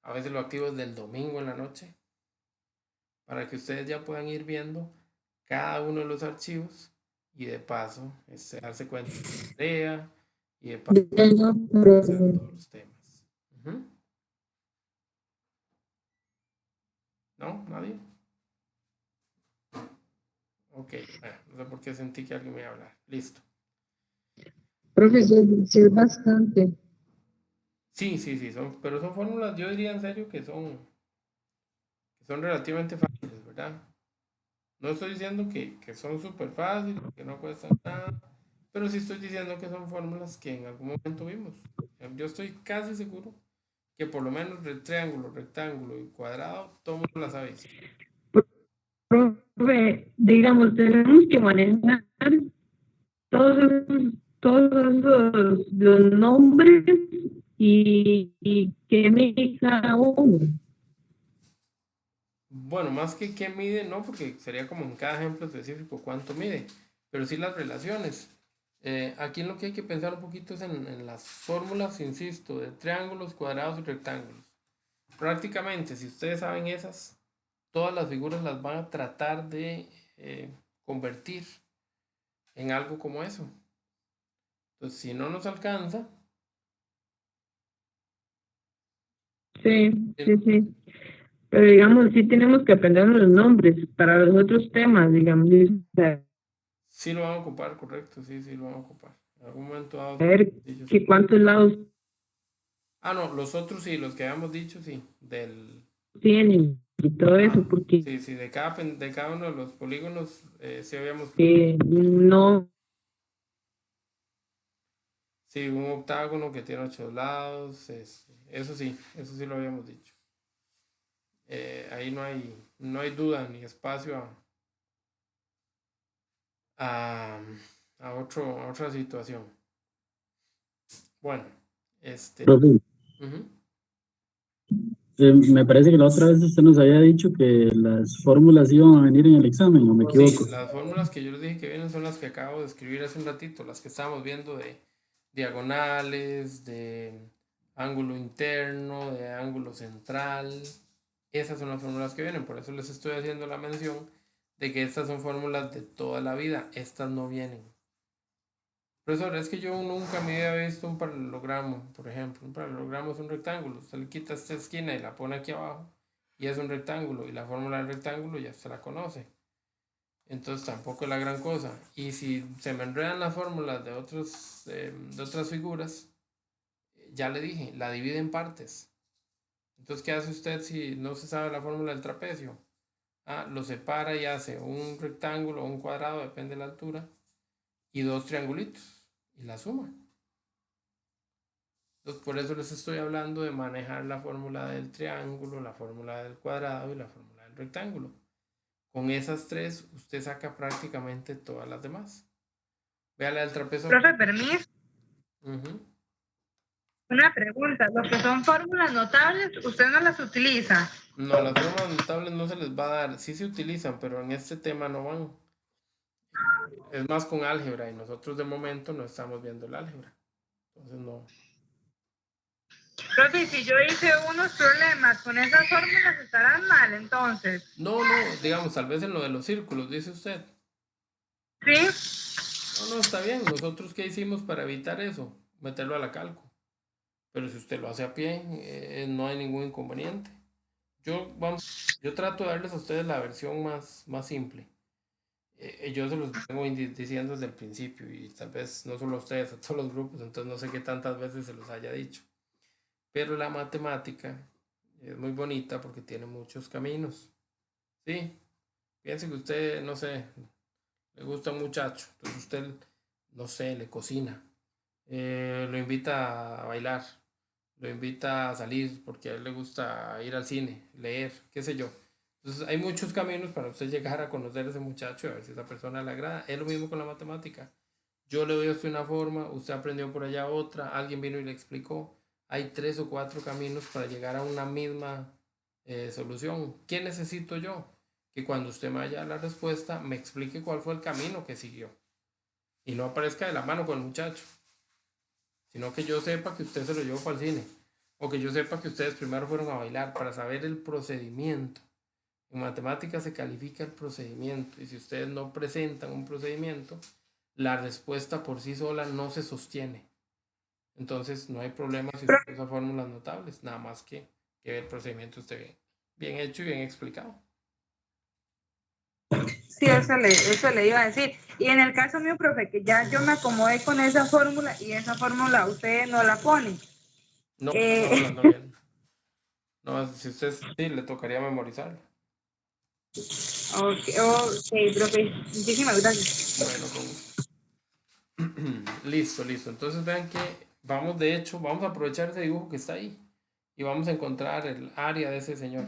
A veces lo activo desde el domingo en la noche, para que ustedes ya puedan ir viendo cada uno de los archivos y de paso darse cuenta de la tarea y de paso revisar todos los temas. ¿No? ¿Nadie? Ok, bueno, no sé por qué sentí que alguien me iba a hablar. Listo. Profesor, sí es bastante. Sí, pero son fórmulas, yo diría en serio que son relativamente fáciles, ¿verdad? No estoy diciendo que son súper fáciles, que no cuestan nada, pero sí estoy diciendo que son fórmulas que en algún momento vimos. Yo estoy casi seguro que por lo menos el triángulo, rectángulo y cuadrado, todo el mundo las ha visto. Profe, digamos, tenemos que manejar todos los nombres y qué mide cada uno. Bueno, más que qué mide, no, porque sería como en cada ejemplo específico cuánto mide, pero sí las relaciones. Aquí lo que hay que pensar un poquito es en las fórmulas, insisto, de triángulos, cuadrados y rectángulos. Prácticamente, si ustedes saben esas, todas las figuras las van a tratar de convertir en algo como eso. Entonces, si no nos alcanza, Sí. Pero digamos, sí tenemos que aprender los nombres para los otros temas, digamos, sí lo van a ocupar, correcto, sí lo van a ocupar. En algún momento dado. saber que cuántos lados No, los otros sí, los que habíamos dicho, sí, tienen y todo eso, porque sí, de cada uno de los polígonos, sí habíamos. no Sí, un octágono que tiene 8 lados, eso sí lo habíamos dicho. Ahí no hay duda ni espacio a otra situación. Bueno, Profe, ujú. me parece que la otra vez usted nos había dicho que las fórmulas iban a venir en el examen, ¿o me Sí, equivoco? las fórmulas que yo les dije que vienen son las que acabo de escribir hace un ratito, las que estábamos viendo de diagonales, de ángulo interno, de ángulo central. Esas son las fórmulas que vienen, por eso les estoy haciendo la mención de que estas son fórmulas de toda la vida, estas no vienen. Profesor, es que yo nunca me había visto un paralelogramo, por ejemplo. Un paralelogramo es un rectángulo, usted le quita esta esquina y la pone aquí abajo y es un rectángulo y la fórmula del rectángulo ya se la conoce. Entonces tampoco es la gran cosa. Y si se me enredan las fórmulas de otras figuras, ya le dije, la divide en partes. Entonces, ¿qué hace usted si no se sabe la fórmula del trapecio? Lo separa y hace un rectángulo o un cuadrado, depende de la altura, y dos triangulitos, y la suma. Entonces, por eso les estoy hablando de manejar la fórmula del triángulo, la fórmula del cuadrado y la fórmula del rectángulo. Con esas tres, usted saca prácticamente todas las demás. Véale al trapezo. Profe, permiso. Ujú. Una pregunta. Lo que son fórmulas notables, usted no las utiliza. No, las formas notables no se les va a dar. Sí se utilizan, pero en este tema no van. Es más con álgebra y nosotros de momento no estamos viendo el álgebra. Entonces no. Profe, si yo hice unos problemas con esas fórmulas, estarán mal, entonces. No, digamos, tal vez en lo de los círculos, dice usted. ¿Sí? No, está bien. ¿Nosotros qué hicimos para evitar eso? Meterlo a la calco. Pero si usted lo hace a pie, no hay ningún inconveniente. Yo trato de darles a ustedes la versión más simple. Yo se los vengo diciendo desde el principio y tal vez no solo a ustedes, a todos los grupos, entonces no sé qué tantas veces se los haya dicho. Pero la matemática es muy bonita porque tiene muchos caminos. Sí, piense que usted, no sé, le gusta un muchacho, entonces usted, no sé, le cocina, lo invita a bailar, lo invita a salir porque a él le gusta ir al cine, leer, qué sé yo. Entonces hay muchos caminos para usted llegar a conocer a ese muchacho y a ver si esa persona le agrada. Es lo mismo con la matemática. Yo le doy a usted una forma, usted aprendió por allá otra, alguien vino y le explicó. Hay 3 o 4 caminos para llegar a una misma solución. ¿Qué necesito yo? Que cuando usted me haya la respuesta, me explique cuál fue el camino que siguió. Y no aparezca de la mano con el muchacho, sino que yo sepa que usted se lo llevó para el cine. O que yo sepa que ustedes primero fueron a bailar para saber el procedimiento. En matemáticas se califica el procedimiento y si ustedes no presentan un procedimiento, la respuesta por sí sola no se sostiene. Entonces no hay problema si usted usa fórmulas notables, nada más que el procedimiento esté bien hecho y bien explicado. Sí, eso le iba a decir. Y en el caso mío, profe, que ya yo me acomodé con esa fórmula y esa fórmula usted no la pone. No, Eh, no viene. No, si usted sí, le tocaría memorizarlo. ok, profe, muchísimas gracias. Bueno, con gusto. Listo. Entonces vean que vamos a aprovechar ese dibujo que está ahí y vamos a encontrar el área de ese señor.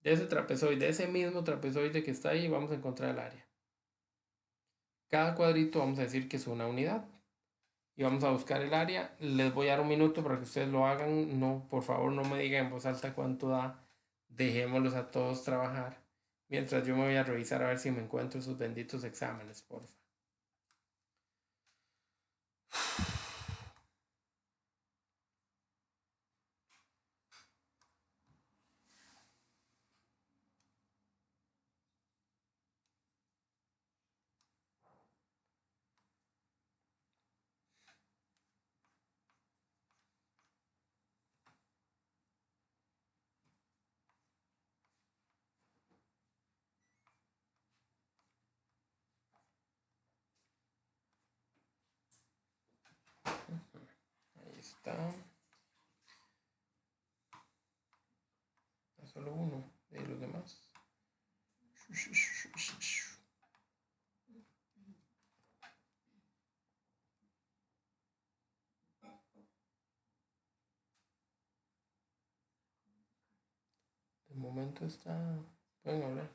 De ese trapezoide, de ese mismo trapezoide que está ahí, vamos a encontrar el área. Cada cuadrito vamos a decir que es una unidad. Y vamos a buscar el área. Les voy a dar un minuto para que ustedes lo hagan. No, por favor, no me digan en voz alta cuánto da. Dejémoslos a todos trabajar. Mientras yo me voy a revisar a ver si me encuentro esos benditos exámenes, porfa. Ahí está. Solo uno de los demás. momento está... Pueden hablar.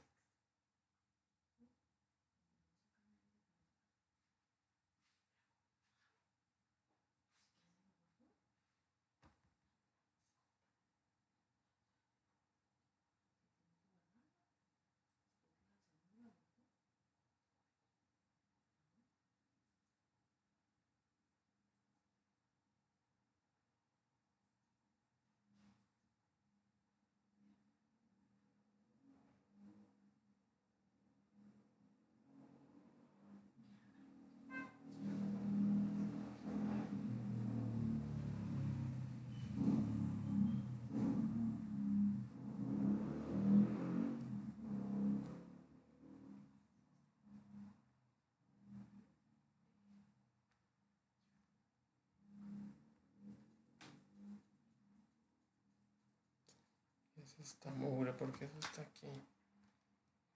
Eso está mugre porque eso está aquí.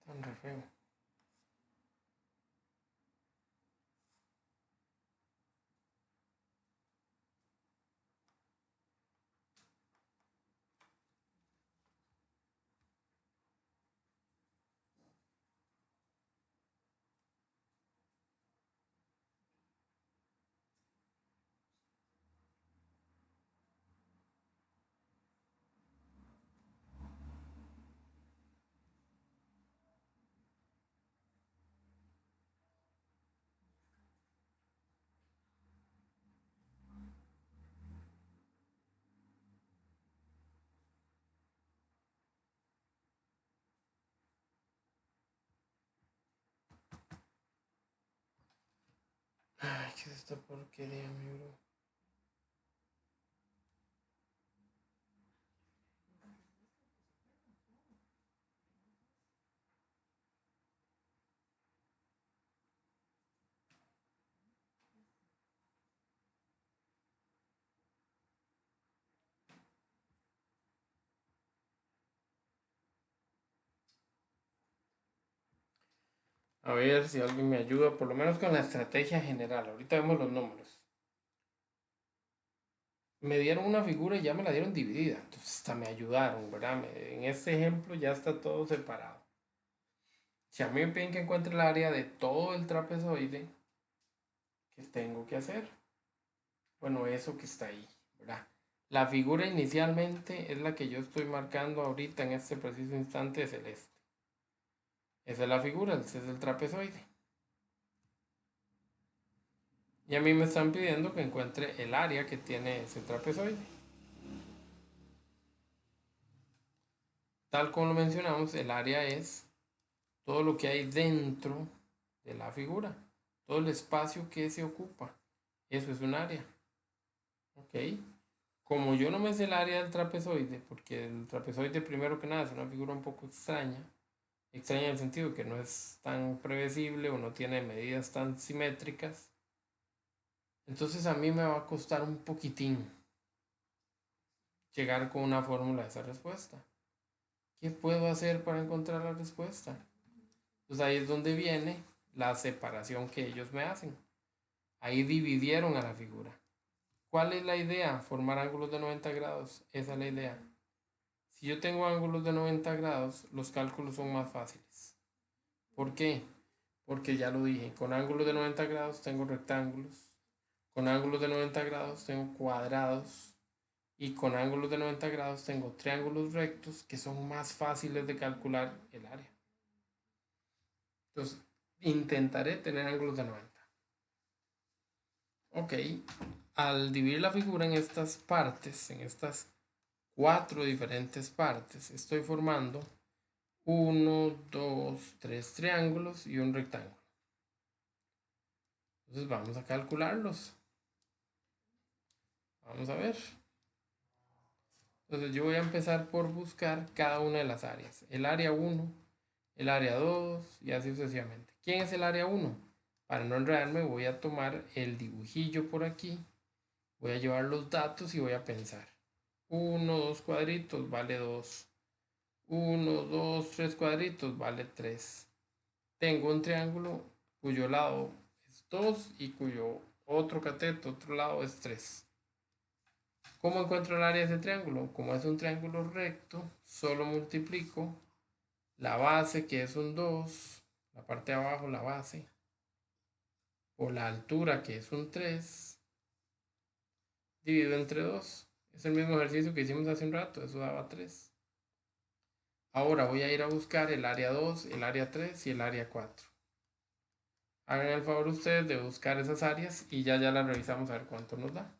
Tan re feo. Ay, ¿qué es esta porquería, mi bro? A ver si alguien me ayuda, por lo menos con la estrategia general. Ahorita vemos los números. Me dieron una figura y ya me la dieron dividida. Entonces hasta me ayudaron, ¿verdad? En este ejemplo ya está todo separado. Si a mí me piden que encuentre el área de todo el trapezoide, ¿qué tengo que hacer? Bueno, eso que está ahí, ¿verdad? La figura inicialmente es la que yo estoy marcando ahorita en este preciso instante celeste. Esa es la figura, ese es el trapezoide. Y a mí me están pidiendo que encuentre el área que tiene ese trapezoide. Tal como lo mencionamos, el área es todo lo que hay dentro de la figura, todo el espacio que se ocupa. Eso es un área. ¿Ok? Como yo no me sé el área del trapezoide, porque el trapezoide primero que nada es una figura un poco extraña, extraña en el sentido que no es tan previsible o no tiene medidas tan simétricas, entonces a mí me va a costar un poquitín llegar con una fórmula de esa respuesta. ¿Qué puedo hacer para encontrar la respuesta? Pues ahí es donde viene la separación que ellos me hacen. Ahí dividieron a la figura. ¿Cuál es la idea? Formar ángulos de 90 grados. Esa es la idea. Si yo tengo ángulos de 90 grados, los cálculos son más fáciles. ¿Por qué? Porque ya lo dije, con ángulos de 90 grados tengo rectángulos, con ángulos de 90 grados tengo cuadrados y con ángulos de 90 grados tengo triángulos rectos que son más fáciles de calcular el área. Entonces, intentaré tener ángulos de 90. Ok, al dividir la figura en estas partes, en estas 4 diferentes partes, estoy formando 1, 2, 3 triángulos y un rectángulo. Entonces vamos a calcularlos. Vamos a ver. Entonces yo voy a empezar por buscar cada una de las áreas. El área 1, el área 2 y así sucesivamente. ¿Quién es el área 1? Para no enredarme voy a tomar el dibujillo por aquí. Voy a llevar los datos y voy a pensar. 1, 2 cuadritos vale 2. 1, 2, 3 cuadritos vale 3. Tengo un triángulo cuyo lado es 2 y cuyo otro cateto, otro lado es 3. ¿Cómo encuentro el área de ese triángulo? Como es un triángulo recto, solo multiplico la base, que es un 2, la parte de abajo, la base, por la altura, que es un 3, dividido entre 2. Es el mismo ejercicio que hicimos hace un rato, eso daba 3. Ahora voy a ir a buscar el área 2, el área 3 y el área 4. Hagan el favor ustedes de buscar esas áreas y ya las revisamos a ver cuánto nos da.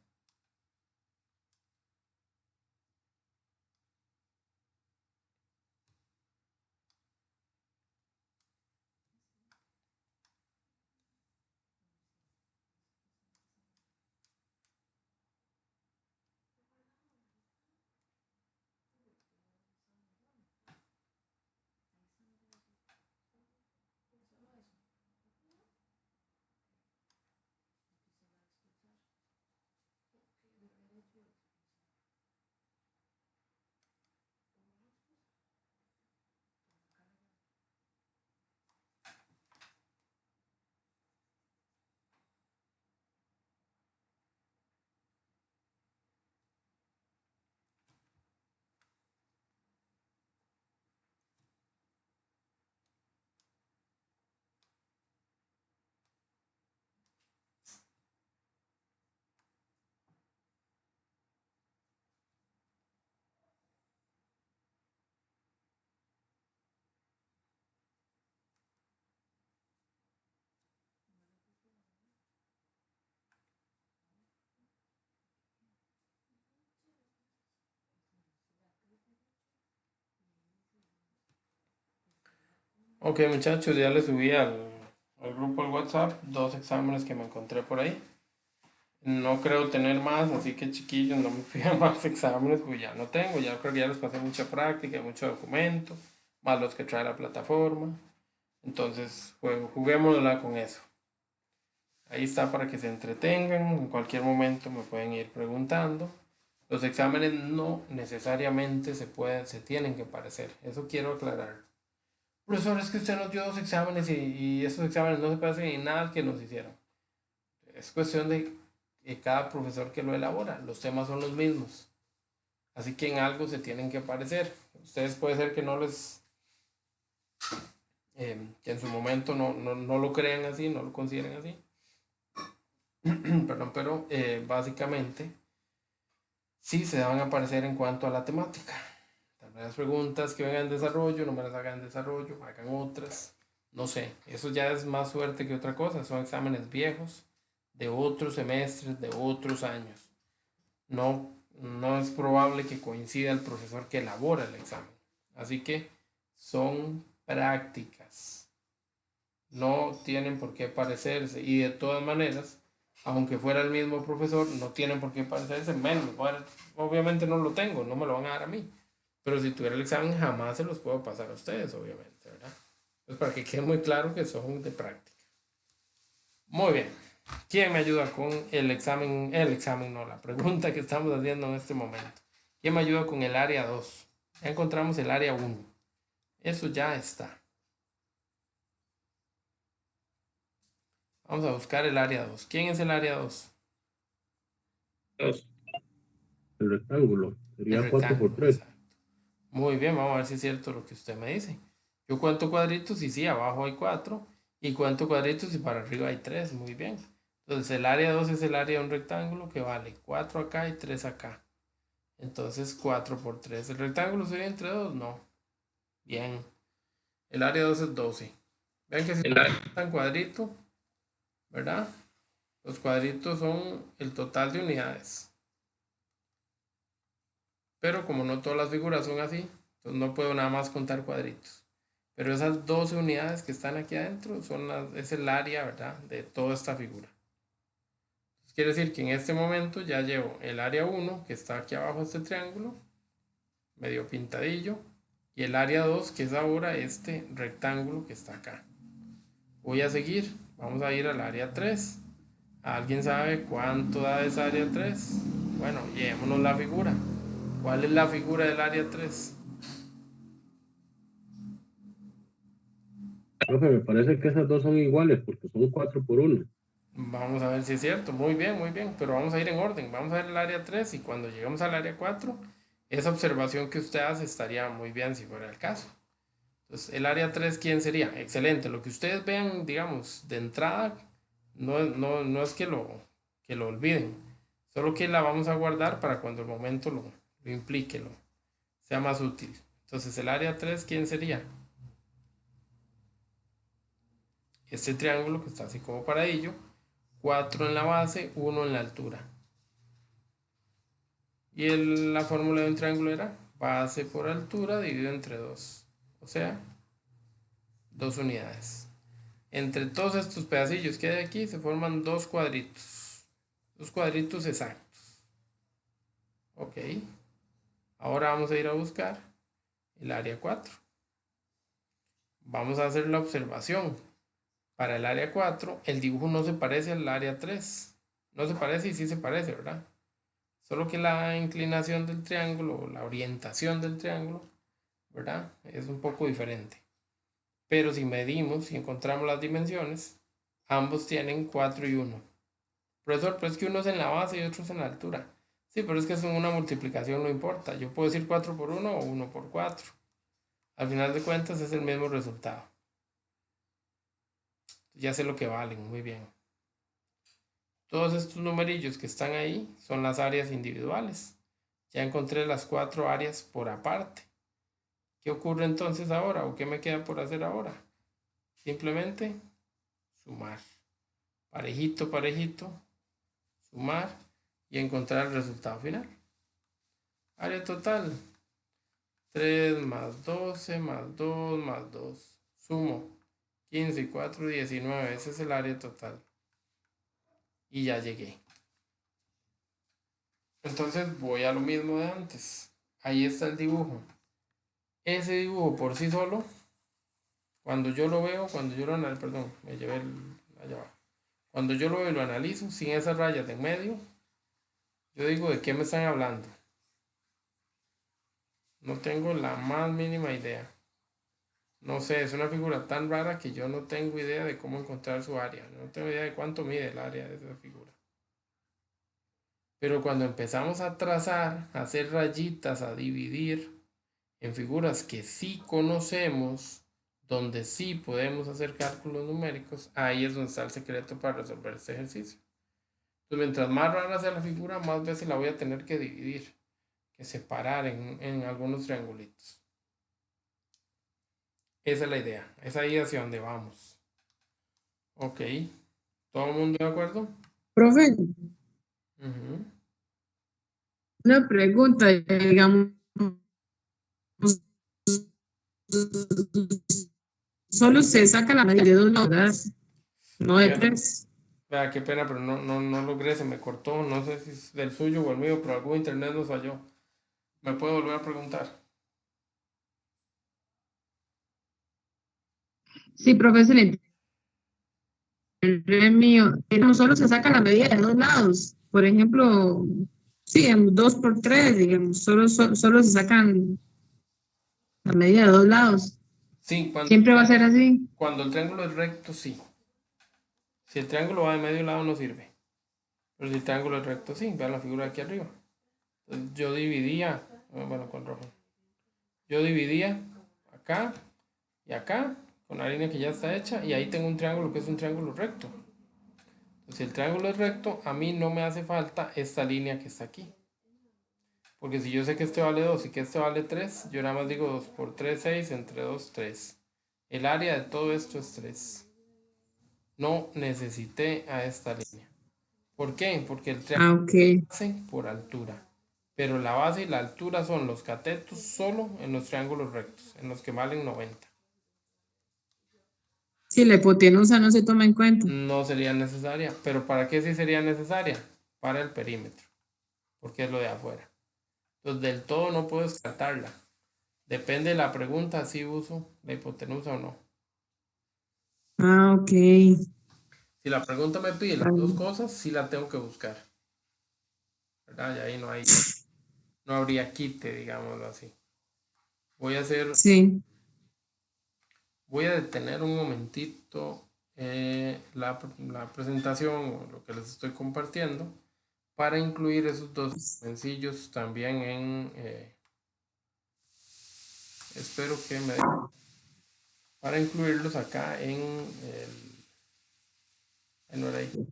Ok, muchachos, ya les subí al grupo del WhatsApp 2 exámenes que me encontré por ahí. No creo tener más, así que chiquillos, no me pidan más exámenes, pues ya no tengo. Ya creo que ya les pasé mucha práctica, mucho documento, más los que trae la plataforma. Entonces, juguémosla con eso. Ahí está para que se entretengan. En cualquier momento me pueden ir preguntando. Los exámenes no necesariamente se tienen que parecer. Eso quiero aclarar. Profesor, es que usted nos dio 2 exámenes y esos exámenes no se parecen en nada que nos hicieron. Es cuestión de cada profesor que lo elabora. Los temas son los mismos. Así que en algo se tienen que parecer. Ustedes puede ser que no les... que en su momento no lo crean así, no lo consideren así. Perdón, pero básicamente sí se van a parecer en cuanto a la temática. Tal vez las preguntas que vengan en desarrollo, no me las hagan en desarrollo, hagan otras. No sé, eso ya es más suerte que otra cosa. Son exámenes viejos de otros semestres, de otros años. No es probable que coincida el profesor que elabora el examen. Así que son prácticas. No tienen por qué parecerse. Y de todas maneras, aunque fuera el mismo profesor, no tienen por qué parecerse menos. Bueno, obviamente no lo tengo, no me lo van a dar a mí. Pero si tuviera el examen, jamás se los puedo pasar a ustedes, obviamente, ¿verdad? Pues para que quede muy claro que son de práctica. Muy bien. ¿Quién me ayuda con el examen? El examen no, la pregunta que estamos haciendo en este momento. ¿Quién me ayuda con el área 2? Ya encontramos el área 1. Eso ya está. Vamos a buscar el área 2. ¿Quién es el área 2? El rectángulo. El Sería 4 por rectángulo, 3. exacto. Muy bien, vamos a ver si es cierto lo que usted me dice. Yo cuento cuadritos y sí, abajo hay 4. Y cuento cuadritos y para arriba hay 3. Muy bien. Entonces el área 2 es el área de un rectángulo que vale 4 acá y 3 acá. Entonces 4 por 3. ¿El rectángulo se divide entre 2? No. Bien. El área 2 es 12. Vean que si están cuadrito, ¿verdad? Los cuadritos son el total de unidades. Pero como no todas las figuras son así, entonces no puedo nada más contar cuadritos. Pero esas 12 unidades que están aquí adentro es el área, ¿verdad? De toda esta figura. Entonces, quiere decir que en este momento ya llevo el área 1, que está aquí abajo de este triángulo, medio pintadillo, y el área 2, que es ahora este rectángulo que está acá. Voy a seguir, vamos a ir al área 3. ¿Alguien sabe cuánto da esa área 3? Bueno, llevémonos la figura. ¿Cuál es la figura del área 3? Profe, me parece que esas dos son iguales porque son 4 por 1. Vamos a ver si es cierto. Muy bien, pero vamos a ir en orden. Vamos a ver el área 3 y cuando lleguemos al área 4, esa observación que usted hace estaría muy bien si fuera el caso. Entonces, el área 3, ¿quién sería? Excelente. Lo que ustedes vean, digamos, de entrada, no es que lo olviden, solo que la vamos a guardar para cuando el momento lo implique, sea más útil. Entonces, el área 3, ¿quién sería? Este triángulo que está así como paradillo, 4 en la base, 1 en la altura. Y la fórmula de un triángulo era base por altura dividido entre 2. O sea, 2 unidades. Entre todos estos pedacillos que hay aquí se forman dos cuadritos. Dos cuadritos exactos. Ok. Ahora vamos a ir a buscar el área 4. Vamos a hacer la observación. Para el área 4, el dibujo no se parece al área 3. No se parece y sí se parece, ¿verdad? Solo que la inclinación del triángulo, la orientación del triángulo, ¿verdad? Es un poco diferente. Pero si medimos y encontramos las dimensiones, ambos tienen 4 y 1. Profesor, pero es que uno es en la base y otro es en la altura. Sí, pero es que es una multiplicación, no importa. Yo puedo decir 4 por 1 o 1 por 4. Al final de cuentas es el mismo resultado. Ya sé lo que valen, muy bien. Todos estos numerillos que están ahí son las áreas individuales. Ya encontré las 4 áreas por aparte. ¿Qué ocurre entonces ahora o qué me queda por hacer ahora? Simplemente sumar. Parejito, parejito. Sumar y encontrar el resultado final. Área total. 3 más 12 más 2 más 2. Sumo 15 y 4, 19. Ese es el área total. Y ya llegué. Entonces voy a lo mismo de antes. Ahí está el dibujo. Ese dibujo por sí solo, cuando yo lo veo, cuando yo lo analizo, perdón, me llevé allá abajo. Cuando yo lo veo y lo analizo, sin esas rayas de en medio, yo digo, ¿de qué me están hablando? No tengo la más mínima idea. No sé, es una figura tan rara que yo no tengo idea de cómo encontrar su área. No tengo idea de cuánto mide el área de esa figura. Pero cuando empezamos a trazar, a hacer rayitas, a dividir en figuras que sí conocemos, donde sí podemos hacer cálculos numéricos, ahí es donde está el secreto para resolver este ejercicio. Entonces, mientras más rara sea la figura, más veces la voy a tener que dividir, que separar en algunos triangulitos. Esa es la idea, es ahí hacia donde vamos. Ok, ¿todo el mundo de acuerdo? Profe, Ujú. una pregunta, digamos, solo se saca la medida de 2 lados, no de Fíjate, 3. vea, qué pena, pero no logré, se me cortó, no sé si es del suyo o el mío, pero algún internet nos falló. ¿Me puede volver a preguntar? Sí, profesor, el mío, no solo se saca la medida de 2 lados. Por ejemplo, sí, en 2 por 3, digamos, solo se sacan la medida de 2 lados. Sí, Siempre va a ser así. cuando el triángulo es recto, sí. Si el triángulo va de medio lado, no sirve. Pero si el triángulo es recto, sí. Vean la figura de aquí arriba. Entonces, yo dividía, bueno, con rojo. Yo dividía acá y acá con la línea que ya está hecha y ahí tengo un triángulo que es un triángulo recto. Entonces, si el triángulo es recto, a mí no me hace falta esta línea que está aquí. Porque si yo sé que este vale 2 y que este vale 3, yo nada más digo 2 por 3, 6, entre 2, 3. El área de todo esto es 3. No necesité a esta línea. ¿Por qué? Porque el triángulo Ok. es base por altura. Pero la base y la altura son los catetos solo en los triángulos rectos, en los que valen 90. Sí, la hipotenusa no se toma en cuenta. No sería necesaria. ¿Pero para qué sí sería necesaria? Para el perímetro, porque es lo de afuera. Entonces, del todo no puedo descartarla. Depende de la pregunta si uso la hipotenusa o no. Ah, ok. Si la pregunta me pide las dos cosas, sí la tengo que buscar. ¿Verdad? Y ahí no habría quite, digámoslo así. Voy a Sí. detener un momentito la presentación o lo que les estoy compartiendo para incluir esos dos sencillos también en... espero que me dejen, para incluirlos acá en el... en hora ahí.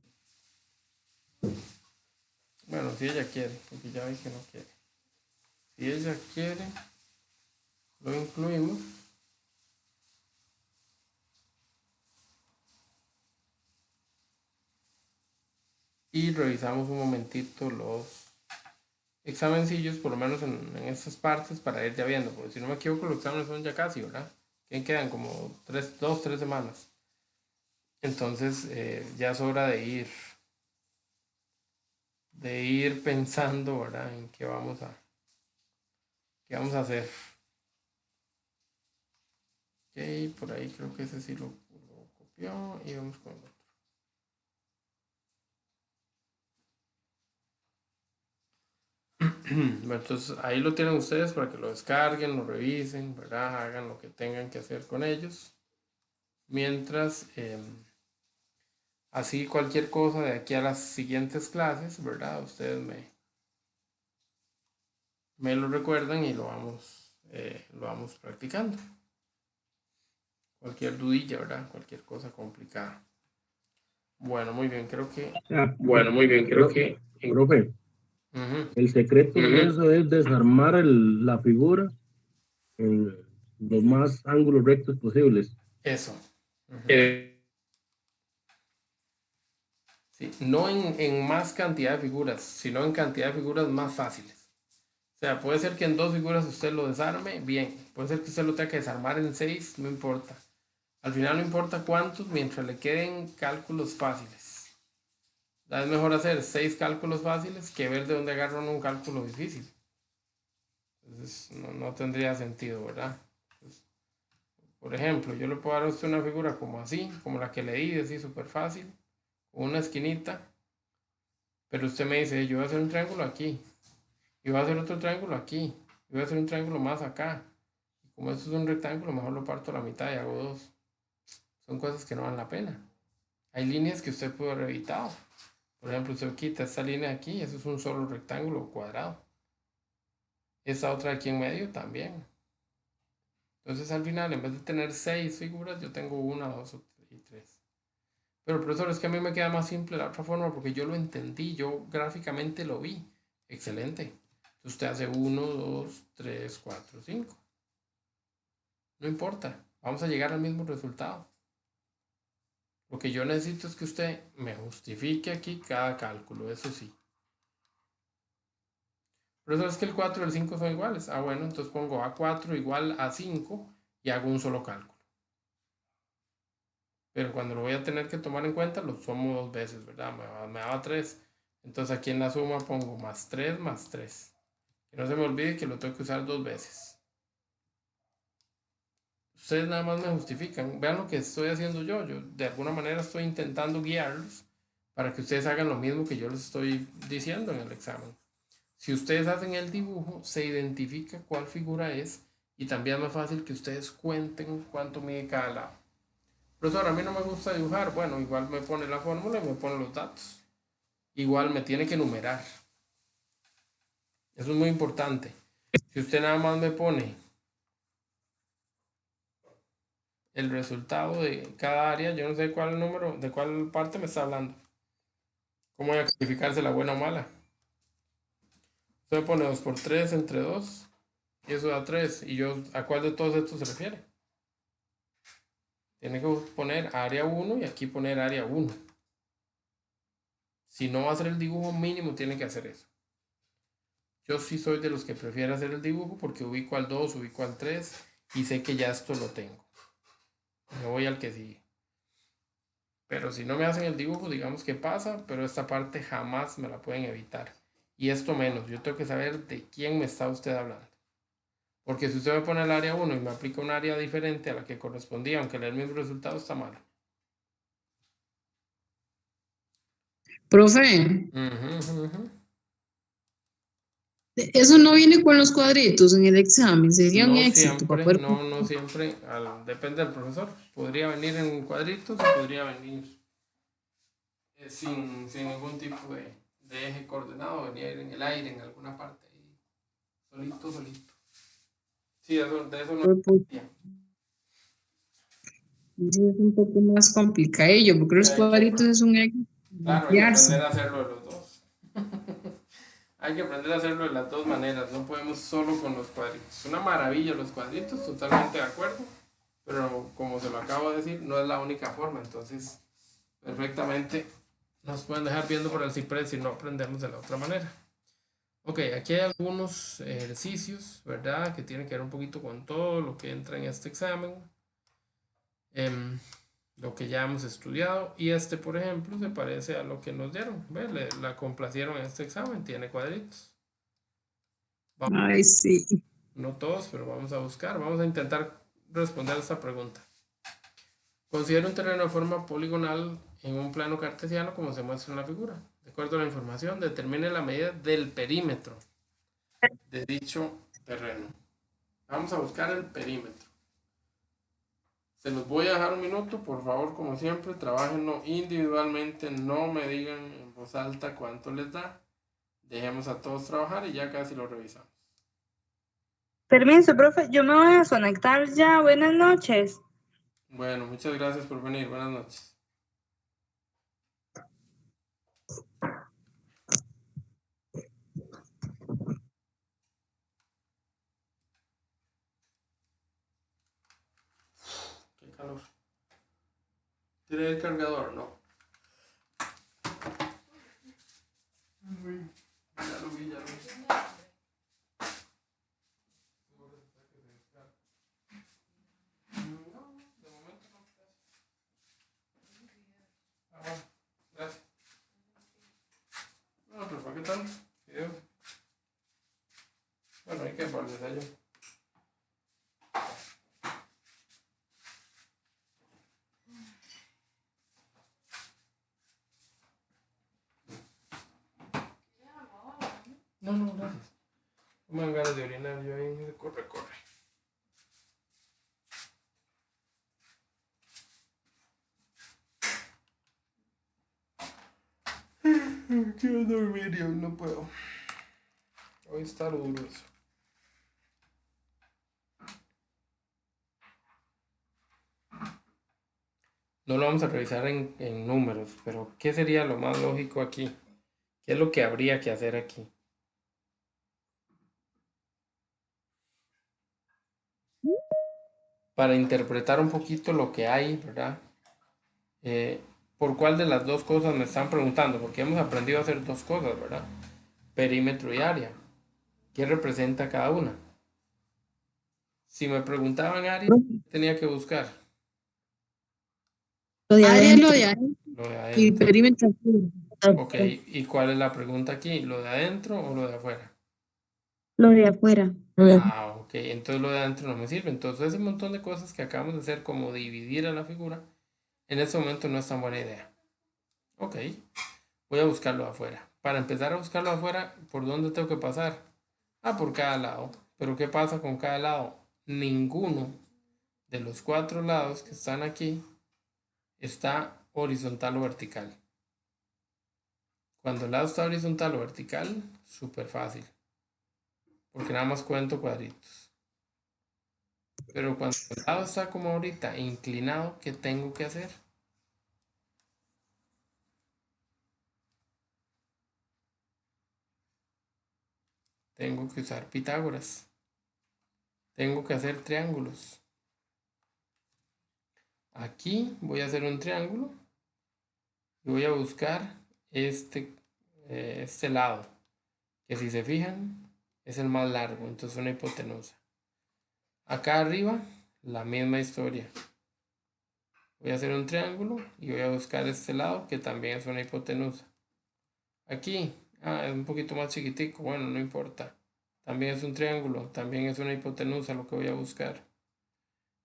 Bueno, si ella quiere, porque ya vi que no quiere. Si ella quiere, lo incluimos. Y revisamos un momentito los examencillos, por lo menos en estas partes, para ir ya viendo. Porque si no me equivoco, los exámenes son ya casi, ¿verdad? Que quedan como 2-3 semanas. Entonces ya es hora de ir pensando, ¿verdad? En qué vamos a hacer. Ok, por ahí creo que ese sí lo copió y vamos con el otro. Bueno, entonces ahí lo tienen ustedes para que lo descarguen, lo revisen, ¿verdad? Hagan lo que tengan que hacer con ellos. Mientras, así cualquier cosa de aquí a las siguientes clases, ¿verdad? Ustedes me lo recuerdan y lo vamos practicando. Cualquier dudilla, ¿verdad? Cualquier cosa complicada. Bueno, muy bien, creo que... Profe, Ujú. el secreto de eso es desarmar la figura en los más ángulos rectos posibles. Eso. Ujú. Sí, no en más cantidad de figuras, sino en cantidad de figuras más fáciles. O sea, puede ser que en 2 figuras usted lo desarme, bien. Puede ser que usted lo tenga que desarmar en 6, no importa. Al final no importa cuántos, mientras le queden cálculos fáciles. Es mejor hacer 6 cálculos fáciles que ver de dónde agarran un cálculo difícil. Entonces no tendría sentido, ¿verdad? Entonces, por ejemplo, yo le puedo dar a usted una figura como así, como la que le di, así súper fácil, con una esquinita. Pero usted me dice, yo voy a hacer un triángulo aquí, y voy a hacer otro triángulo aquí, y voy a hacer un triángulo más acá. Y como esto es un rectángulo, mejor lo parto a la mitad y hago 2. Son cosas que no valen la pena. Hay líneas que usted puede haber evitado. Por ejemplo, usted quita esta línea de aquí, eso es un solo rectángulo cuadrado. Esta otra aquí en medio también. Entonces al final, en vez de tener 6 figuras, yo tengo 1, 2 y 3. Pero profesor, es que a mí me queda más simple la otra forma porque yo lo entendí, yo gráficamente lo vi. Excelente. Entonces usted hace 1, 2, 3, 4, 5. No importa, vamos a llegar al mismo resultado. Lo que yo necesito es que usted me justifique aquí cada cálculo, eso sí. Pero eso es que el 4 y el 5 son iguales. Ah, bueno, entonces pongo A4 igual a 5 y hago un solo cálculo. Pero cuando lo voy a tener que tomar en cuenta, lo sumo 2 veces, ¿verdad? Me daba 3. Entonces aquí en la suma pongo más 3 más 3. Que no se me olvide que lo tengo que usar 2 veces. Ustedes nada más me justifican. Vean lo que estoy haciendo yo. Yo de alguna manera estoy intentando guiarlos para que ustedes hagan lo mismo que yo les estoy diciendo en el examen. Si ustedes hacen el dibujo, se identifica cuál figura es y también es más fácil que ustedes cuenten cuánto mide cada lado. Profesor, a mí no me gusta dibujar. Bueno, igual me pone la fórmula y me pone los datos. Igual me tiene que numerar. Eso es muy importante. Si usted nada más me pone el resultado de cada área, yo no sé cuál número, de cuál parte me está hablando. ¿Cómo voy a calificarse la buena o mala? Usted me pone 2 por 3 entre 2 y eso da 3. ¿Y yo a cuál de todos estos se refiere? Tiene que poner área 1 y aquí poner área 1. Si no va a hacer el dibujo mínimo, tiene que hacer eso. Yo sí soy de los que prefiero hacer el dibujo porque ubico al 2, ubico al 3 y sé que ya esto lo tengo. Me voy al que sigue. Pero si no me hacen el dibujo, digamos que pasa, pero esta parte jamás me la pueden evitar. Y esto menos, yo tengo que saber de quién me está usted hablando. Porque si usted me pone el área 1 y me aplica un área diferente a la que correspondía, aunque le dé el mismo resultado, está mal. Profe, Ujú, ujú. Eso no viene con los cuadritos en el examen, sería un No éxito para siempre, poder. no siempre, depende del profesor. Podría venir en cuadritos o podría venir sin ningún tipo de eje coordenado, venía en el aire, en alguna parte, ahí, solito, solito. Sí, de eso no. Es un poco más complicadillo, porque los Hay que, cuadritos es un éxito. claro, hay que aprender a hacerlo de los dos. Hay que aprender a hacerlo de las dos maneras, no podemos solo con los cuadritos. Una maravilla los cuadritos, totalmente de acuerdo, pero como se lo acabo de decir, no es la única forma, entonces perfectamente nos pueden dejar viendo por el ciprés si no aprendemos de la otra manera. Ok, aquí hay algunos ejercicios, ¿verdad? Que tienen que ver un poquito con todo lo que entra en este examen. Lo que ya hemos estudiado. Y este, por ejemplo, se parece a lo que nos dieron. ¿Ve? La complacieron en este examen, tiene cuadritos. Ay, sí. No todos, pero vamos a buscar. Vamos a intentar responder a esta pregunta. Considera un terreno de forma poligonal en un plano cartesiano como se muestra en la figura. De acuerdo a la información, determine la medida del perímetro de dicho terreno. Vamos a buscar el perímetro. Se los voy a dejar un minuto, por favor, como siempre, trabajenlo individualmente, no me digan en voz alta cuánto les da. Dejemos a todos trabajar y ya casi lo revisamos. Permiso, profe, yo me voy a desconectar ya. Buenas noches. Bueno, muchas gracias por venir. Buenas noches. Qué calor. ¿Tiré el cargador? No. Ya lo vi, ya lo vi. No, de momento no. Ah, bueno, gracias. No, pero ¿para qué tal? Video. Bueno, hay que para el desayuno. No, no, gracias. No me dan ganas de orinar, yo ahí corre, corre. Quiero dormir y hoy no puedo. Hoy está lo duro eso. No lo vamos a revisar en números, pero ¿qué sería lo más lógico aquí? ¿Qué es lo que habría que hacer aquí? Para interpretar un poquito lo que hay, ¿verdad? ¿Por cuál de las dos cosas me están preguntando? Porque hemos aprendido a hacer dos cosas, ¿verdad? Perímetro y área. ¿Qué representa cada una? Si me preguntaban área, tenía que buscar Lo de Área adentro. lo de ahí lo de y adentro. perímetro. Ok, ¿y cuál es la pregunta aquí? ¿Lo de adentro o lo de afuera? Lo de afuera. Ah, ok, entonces lo de adentro no me sirve. Entonces ese montón de cosas que acabamos de hacer, como dividir a la figura, en este momento no es tan buena idea. Ok, voy a buscarlo afuera. Para empezar a buscarlo afuera, ¿por dónde tengo que pasar? Ah, por cada lado. Pero ¿qué pasa con cada lado? Ninguno de los cuatro lados que están aquí está horizontal o vertical. Cuando el lado está horizontal o vertical, súper fácil. Porque nada más cuento cuadritos. Pero cuando el lado está como ahorita inclinado, ¿qué tengo que hacer? Tengo que usar Pitágoras. Tengo que hacer triángulos. Aquí voy a hacer un triángulo y voy a buscar este lado, que si se fijan es el más largo, entonces una hipotenusa. Acá arriba, la misma historia. Voy a hacer un triángulo y voy a buscar este lado, que también es una hipotenusa. Aquí, es un poquito más chiquitico, bueno, no importa. También es un triángulo, también es una hipotenusa lo que voy a buscar.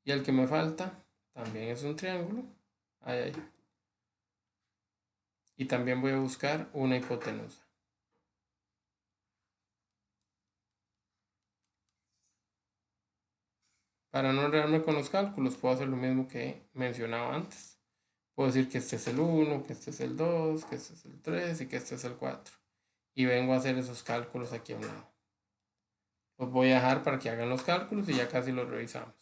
Y el que me falta, también es un triángulo. Ahí. Y también voy a buscar una hipotenusa. Para no enredarme con los cálculos, puedo hacer lo mismo que mencionaba antes. Puedo decir que este es el 1, que este es el 2, que este es el 3 y que este es el 4. Y vengo a hacer esos cálculos aquí a un lado. Los voy a dejar para que hagan los cálculos y ya casi los revisamos.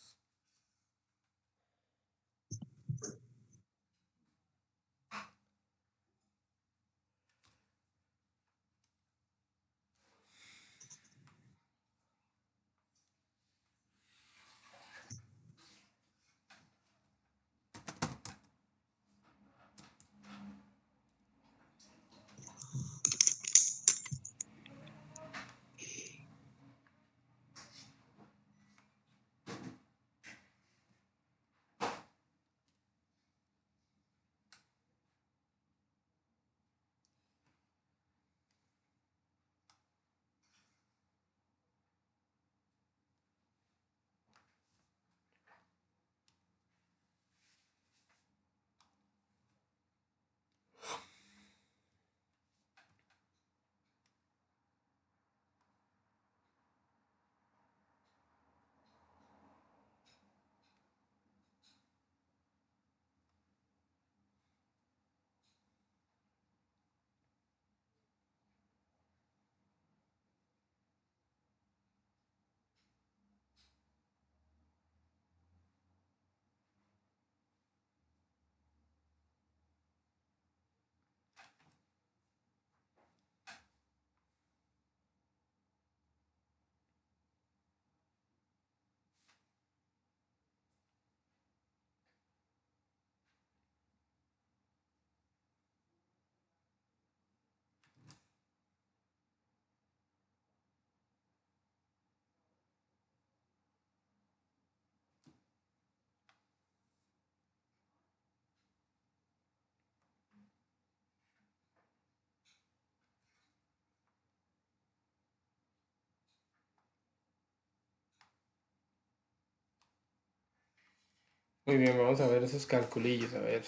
Muy bien, vamos a ver esos calculillos. A ver,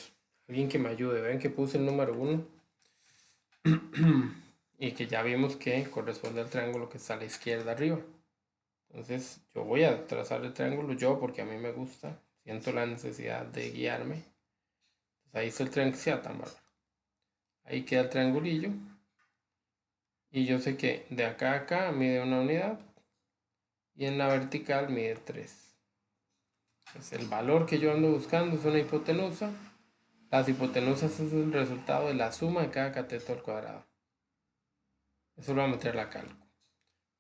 alguien que me ayude. Vean que puse el número 1 y que ya vimos que corresponde al triángulo que está a la izquierda arriba. Entonces yo voy a trazar el triángulo yo porque a mí me gusta. Siento la necesidad de guiarme. Entonces, ahí está el triángulo, sea tan bárbaro. Ahí queda el triangulillo. Y yo sé que de acá a acá mide 1 unidad. Y en la vertical mide 3. Pues el valor que yo ando buscando es una hipotenusa. Las hipotenusas es el resultado de la suma de cada cateto al cuadrado. Eso lo voy a meter a la cálculo.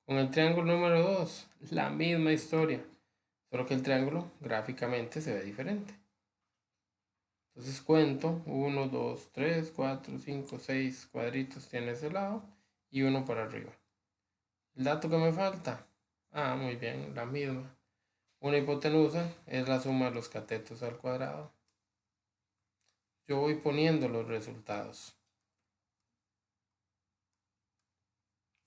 Con el triángulo número 2, la misma historia. Solo que el triángulo gráficamente se ve diferente. Entonces cuento 1, 2, 3, 4, 5, 6 cuadritos tiene ese lado y uno para arriba. El dato que me falta. Muy bien, la misma. Una hipotenusa es la suma de los catetos al cuadrado. Yo voy poniendo los resultados.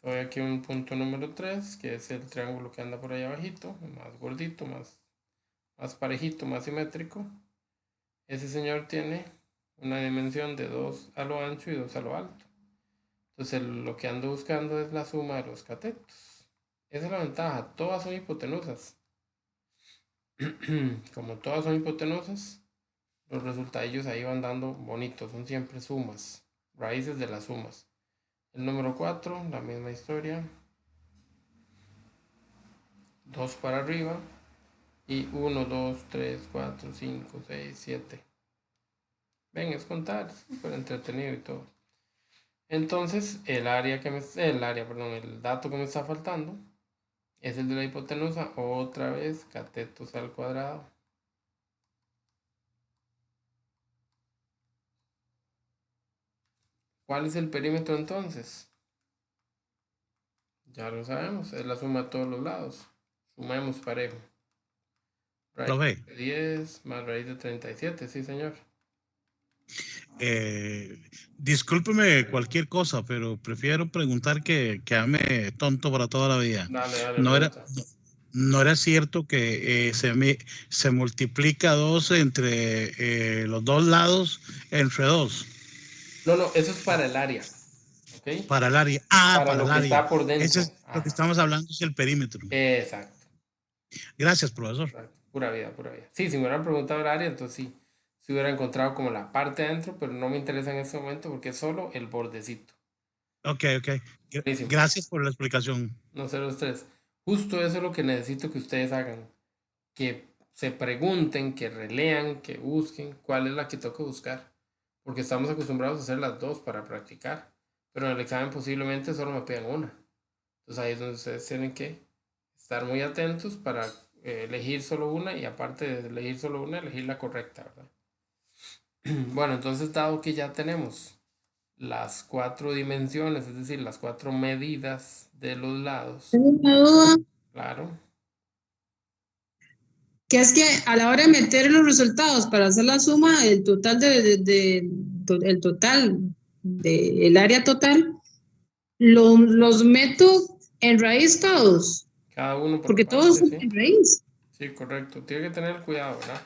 Doy aquí un punto número 3, que es el triángulo que anda por ahí abajito, más gordito, más parejito, más simétrico. Ese señor tiene una dimensión de 2 a lo ancho y 2 a lo alto. Entonces lo que ando buscando es la suma de los catetos. Esa es la ventaja, todas son hipotenusas. Como todas son hipotenusas, los resultados ahí van dando bonitos, son siempre sumas, raíces de las sumas. El número 4, la misma historia. 2 para arriba. Y 1, 2, 3, 4, 5, 6, 7. Ven, es contar, es súper entretenido y todo. Entonces, el dato que me está faltando es el de la hipotenusa, otra vez, catetos al cuadrado. ¿Cuál es el perímetro entonces? Ya lo sabemos, es la suma de todos los lados. Sumemos parejo. Raíz de 10 más raíz de 37, sí señor. Discúlpeme cualquier cosa, pero prefiero preguntar que quedarme tonto para toda la vida. Dale, no era cierto que se multiplica 2 entre los dos lados entre 2. No, eso es para el área. ¿Okay? Para el área. Para lo que está por dentro. Eso es lo que estamos hablando, es el perímetro. Exacto. Gracias, profesor. Exacto. Pura vida, pura vida. Sí, si me hubieran preguntado el área, entonces sí, se hubiera encontrado como la parte adentro, pero no me interesa en este momento porque es solo el bordecito. Ok. Buenísimo. Gracias por la explicación. No cero estrés. Justo eso es lo que necesito que ustedes hagan. Que se pregunten, que relean, que busquen cuál es la que tengo que buscar. Porque estamos acostumbrados a hacer las dos para practicar. Pero en el examen posiblemente solo me pidan una. Entonces ahí es donde ustedes tienen que estar muy atentos para elegir solo una y aparte de elegir solo una, elegir la correcta, ¿verdad? Bueno, entonces dado que ya tenemos las 4 dimensiones, es decir, las 4 medidas de los lados, Tengo una duda, claro, que es que a la hora de meter los resultados para hacer la suma, el total el total del área total, los meto en raíz todos, cada uno por porque todos aparte, son ¿sí? en raíz. Sí, correcto. Tiene que tener cuidado, ¿verdad?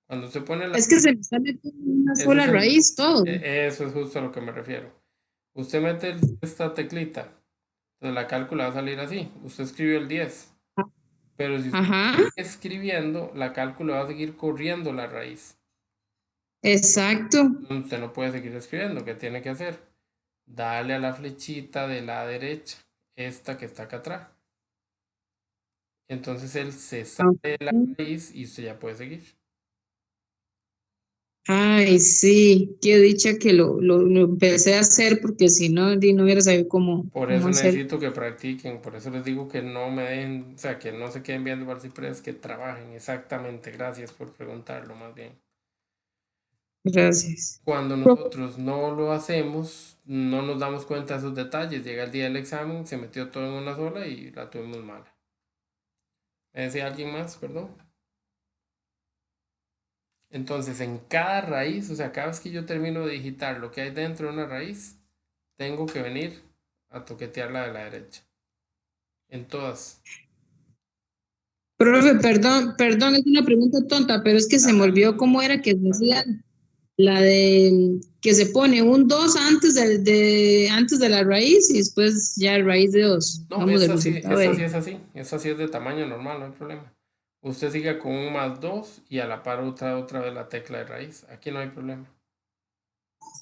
Cuando usted pone la... Es que se me está metiendo una Ese sola es el- raíz todo. Eso es justo a lo que me refiero. Usted mete esta teclita, entonces la cálcula va a salir así. Usted escribió el 10, pero si usted Ajá, sigue escribiendo, la cálcula va a seguir corriendo la raíz. exacto. Entonces usted no puede seguir escribiendo. ¿Qué tiene que hacer? Darle a la flechita de la derecha, esta que está acá atrás. Entonces él se sale de la raíz y usted ya puede seguir. Ay, sí, qué dicha que lo empecé a hacer porque si no, no hubiera sabido Por cómo eso hacer. necesito que practiquen, por eso les digo que no me dejen, o sea, que no se queden viendo Valsipress, que trabajen exactamente. Gracias por preguntarlo, más bien. Gracias. Cuando nosotros no lo hacemos, no nos damos cuenta de esos detalles. Llega el día del examen, se metió todo en una sola y la tuvimos mala. ¿Me decía alguien más? Perdón. Entonces, en cada raíz, o sea, cada vez que yo termino de digitar lo que hay dentro de una raíz, tengo que venir a toquetear la de la derecha. En todas. Profe, perdón, es una pregunta tonta, pero es que se me olvidó cómo era que decían la de que se pone un 2 antes antes de la raíz y después ya raíz de 2. No, Vamos, el esa sí, resultado esa sí de... es así. Esa sí es de tamaño normal, no hay problema. Usted siga con un más 2 y a la par otra vez la tecla de raíz. Aquí no hay problema.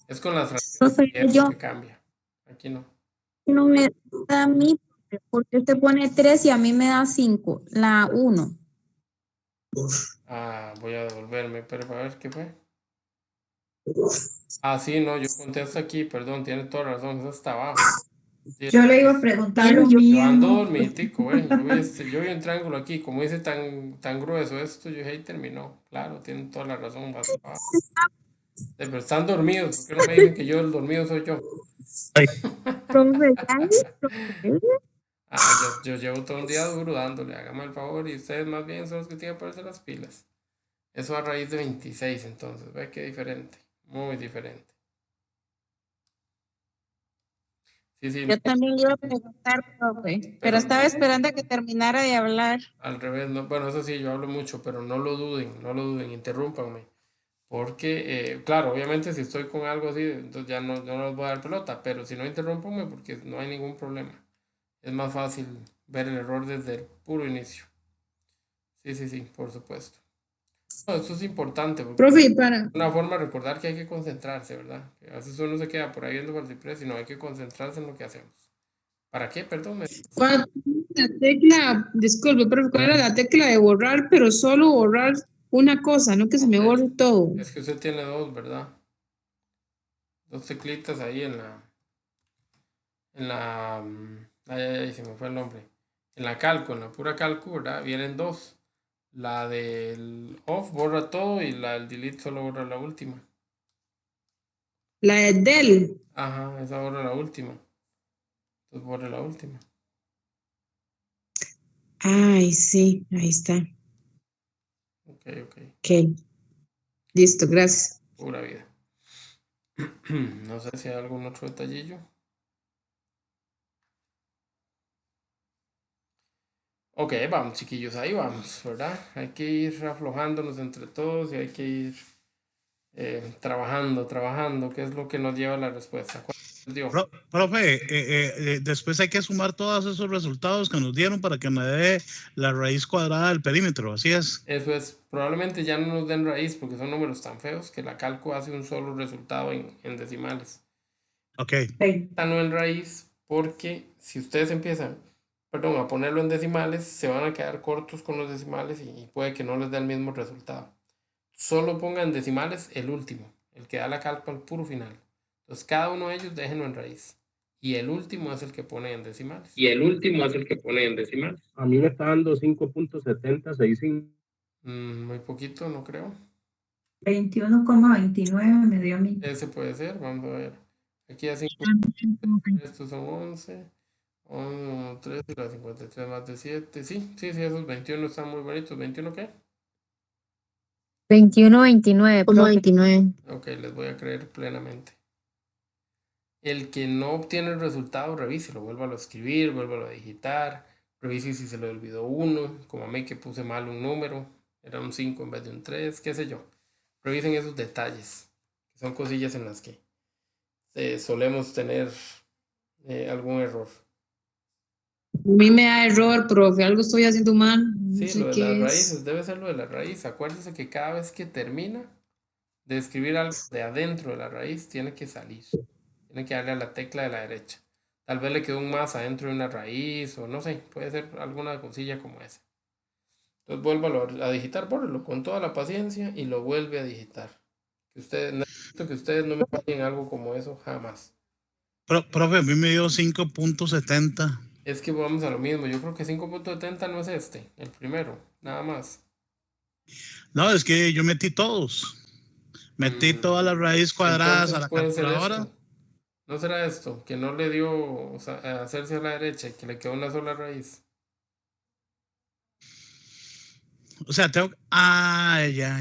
Es con las fracciones Profe, y eso yo que cambia. Aquí no. no me da a mí, porque usted pone 3 y a mí me da 5, la 1. Ah, voy a devolverme, pero a ver qué fue. Ah, sí, no, yo contesto aquí, perdón, tiene toda razón, eso está abajo. Sí, Yo le iba a preguntar lo yo ando mismo. dormiditico, yo vi un triángulo aquí, como dice tan grueso esto, yo dije, ahí terminó. Claro, tienen toda la razón, vas abajo. Pero están dormidos, ¿por qué no me dicen que yo el dormido soy yo? Profe, ¿ya hizo? Ah, yo llevo todo un día duro dándole, hágame el favor, y ustedes más bien son los que tienen que ponerse las pilas. Eso a raíz de 26, entonces, ve qué diferente, muy diferente. Sí, sí, Yo también le iba a preguntar, profe, pero estaba esperando a que terminara de hablar. al revés, no, bueno, eso sí, yo hablo mucho, pero no lo duden, interrúmpanme. Porque, claro, obviamente si estoy con algo así, entonces ya no les voy a dar pelota, pero si no, interrúmpanme porque no hay ningún problema. Es más fácil ver el error desde el puro inicio. Sí, por supuesto. No, esto es importante porque Profe, es una forma de recordar que hay que concentrarse, ¿verdad? Que a veces uno se queda por ahí viendo Valsipress y no hay que concentrarse en lo que hacemos. ¿Para qué? Perdón. ¿cuál la tecla, disculpe, profe, cuál era la tecla de borrar, pero solo borrar una cosa, no que se me borre todo? Es que usted tiene dos, ¿verdad? Dos teclitas ahí ay, se me fue el nombre. En la pura calco, ¿verdad? Vienen dos. La del off borra todo y la del delete solo borra la última. La de del. Ajá, esa borra la última. Entonces borra la última. Ay, sí, ahí está. Ok. Ok, listo, gracias. Pura vida. No sé si hay algún otro detallillo. Ok, vamos, chiquillos, ahí vamos, ¿verdad? Hay que ir aflojándonos entre todos y hay que ir trabajando, que es lo que nos lleva a la respuesta. dio. Profe, después hay que sumar todos esos resultados que nos dieron para que me dé la raíz cuadrada del perímetro, así es. Eso es, probablemente ya no nos den raíz porque son números tan feos que la calco hace un solo resultado en decimales. Ok. Está no en raíz porque si ustedes empiezan, perdón, a ponerlo en decimales, se van a quedar cortos con los decimales y puede que no les dé el mismo resultado. Solo pongan decimales el último, el que da la calco al puro final. Entonces cada uno de ellos déjenlo en raíz. Y el último es el que pone en decimales. A mí me está dando 5.7065. Muy poquito, no creo. 21,29 me dio a mí. Ese puede ser, vamos a ver. Aquí a 5, estos son 11, 13 y la 53 más de 7. Sí, esos 21 están muy bonitos. ¿21 qué? 21-29, Como profe. 29. Ok, les voy a creer plenamente. El que no obtiene el resultado, revíselo, vuélvalo a escribir, vuélvalo a digitar, revise si se le olvidó uno, como a mí que puse mal un número, era un 5 en vez de un 3, qué sé yo. Revisen esos detalles, que son cosillas en las que solemos tener algún error. A mí me da error, profe, algo estoy haciendo mal. No Sí, sé lo de qué las es. raíces, debe ser lo de la raíz. Acuérdese que cada vez que termina de escribir algo de adentro de la raíz, tiene que salir. Tiene que darle a la tecla de la derecha. Tal vez le quedó un más adentro de una raíz o no sé, puede ser alguna cosilla como esa. Entonces vuélvalo a digitar, bórrelo con toda la paciencia y lo vuelve a digitar. Necesito que ustedes no me fallen algo como eso jamás. Profe, a mí me dio 5.70. Es que vamos a lo mismo. Yo creo que 5.70 no es el primero, nada más. No, es que yo metí todos. Metí todas las raíces cuadradas a Entonces la puede ser calculadora. esto. ¿No será esto? Que no le dio o sea, a hacerse a la derecha y que le quedó una sola raíz. O sea, tengo. Ah, ya.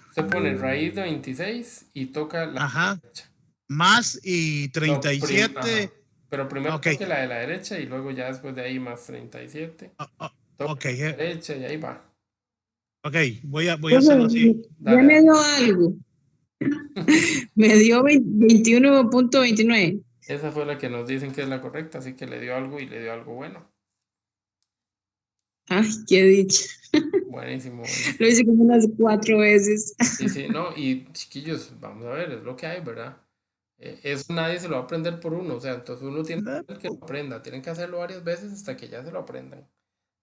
Usted pone raíz de 26 y toca la Ajá. derecha. Más y No, 37. pero primero Ok. toque la de la derecha y luego ya después de ahí más 37. Toca Ok. la derecha y ahí va. Ok, voy a Profe, hacerlo así. ya Dale, me dale. dio algo. Me dio 21.29. Esa fue la que nos dicen que es la correcta, así que le dio algo y le dio algo bueno. Ay, qué dicha. Buenísimo. Lo hice como unas 4 veces. Sí, no, y chiquillos, vamos a ver, es lo que hay, ¿verdad? Eso nadie se lo va a aprender por uno, o sea, entonces uno tiene que lo aprenda, tienen que hacerlo varias veces hasta que ya se lo aprendan,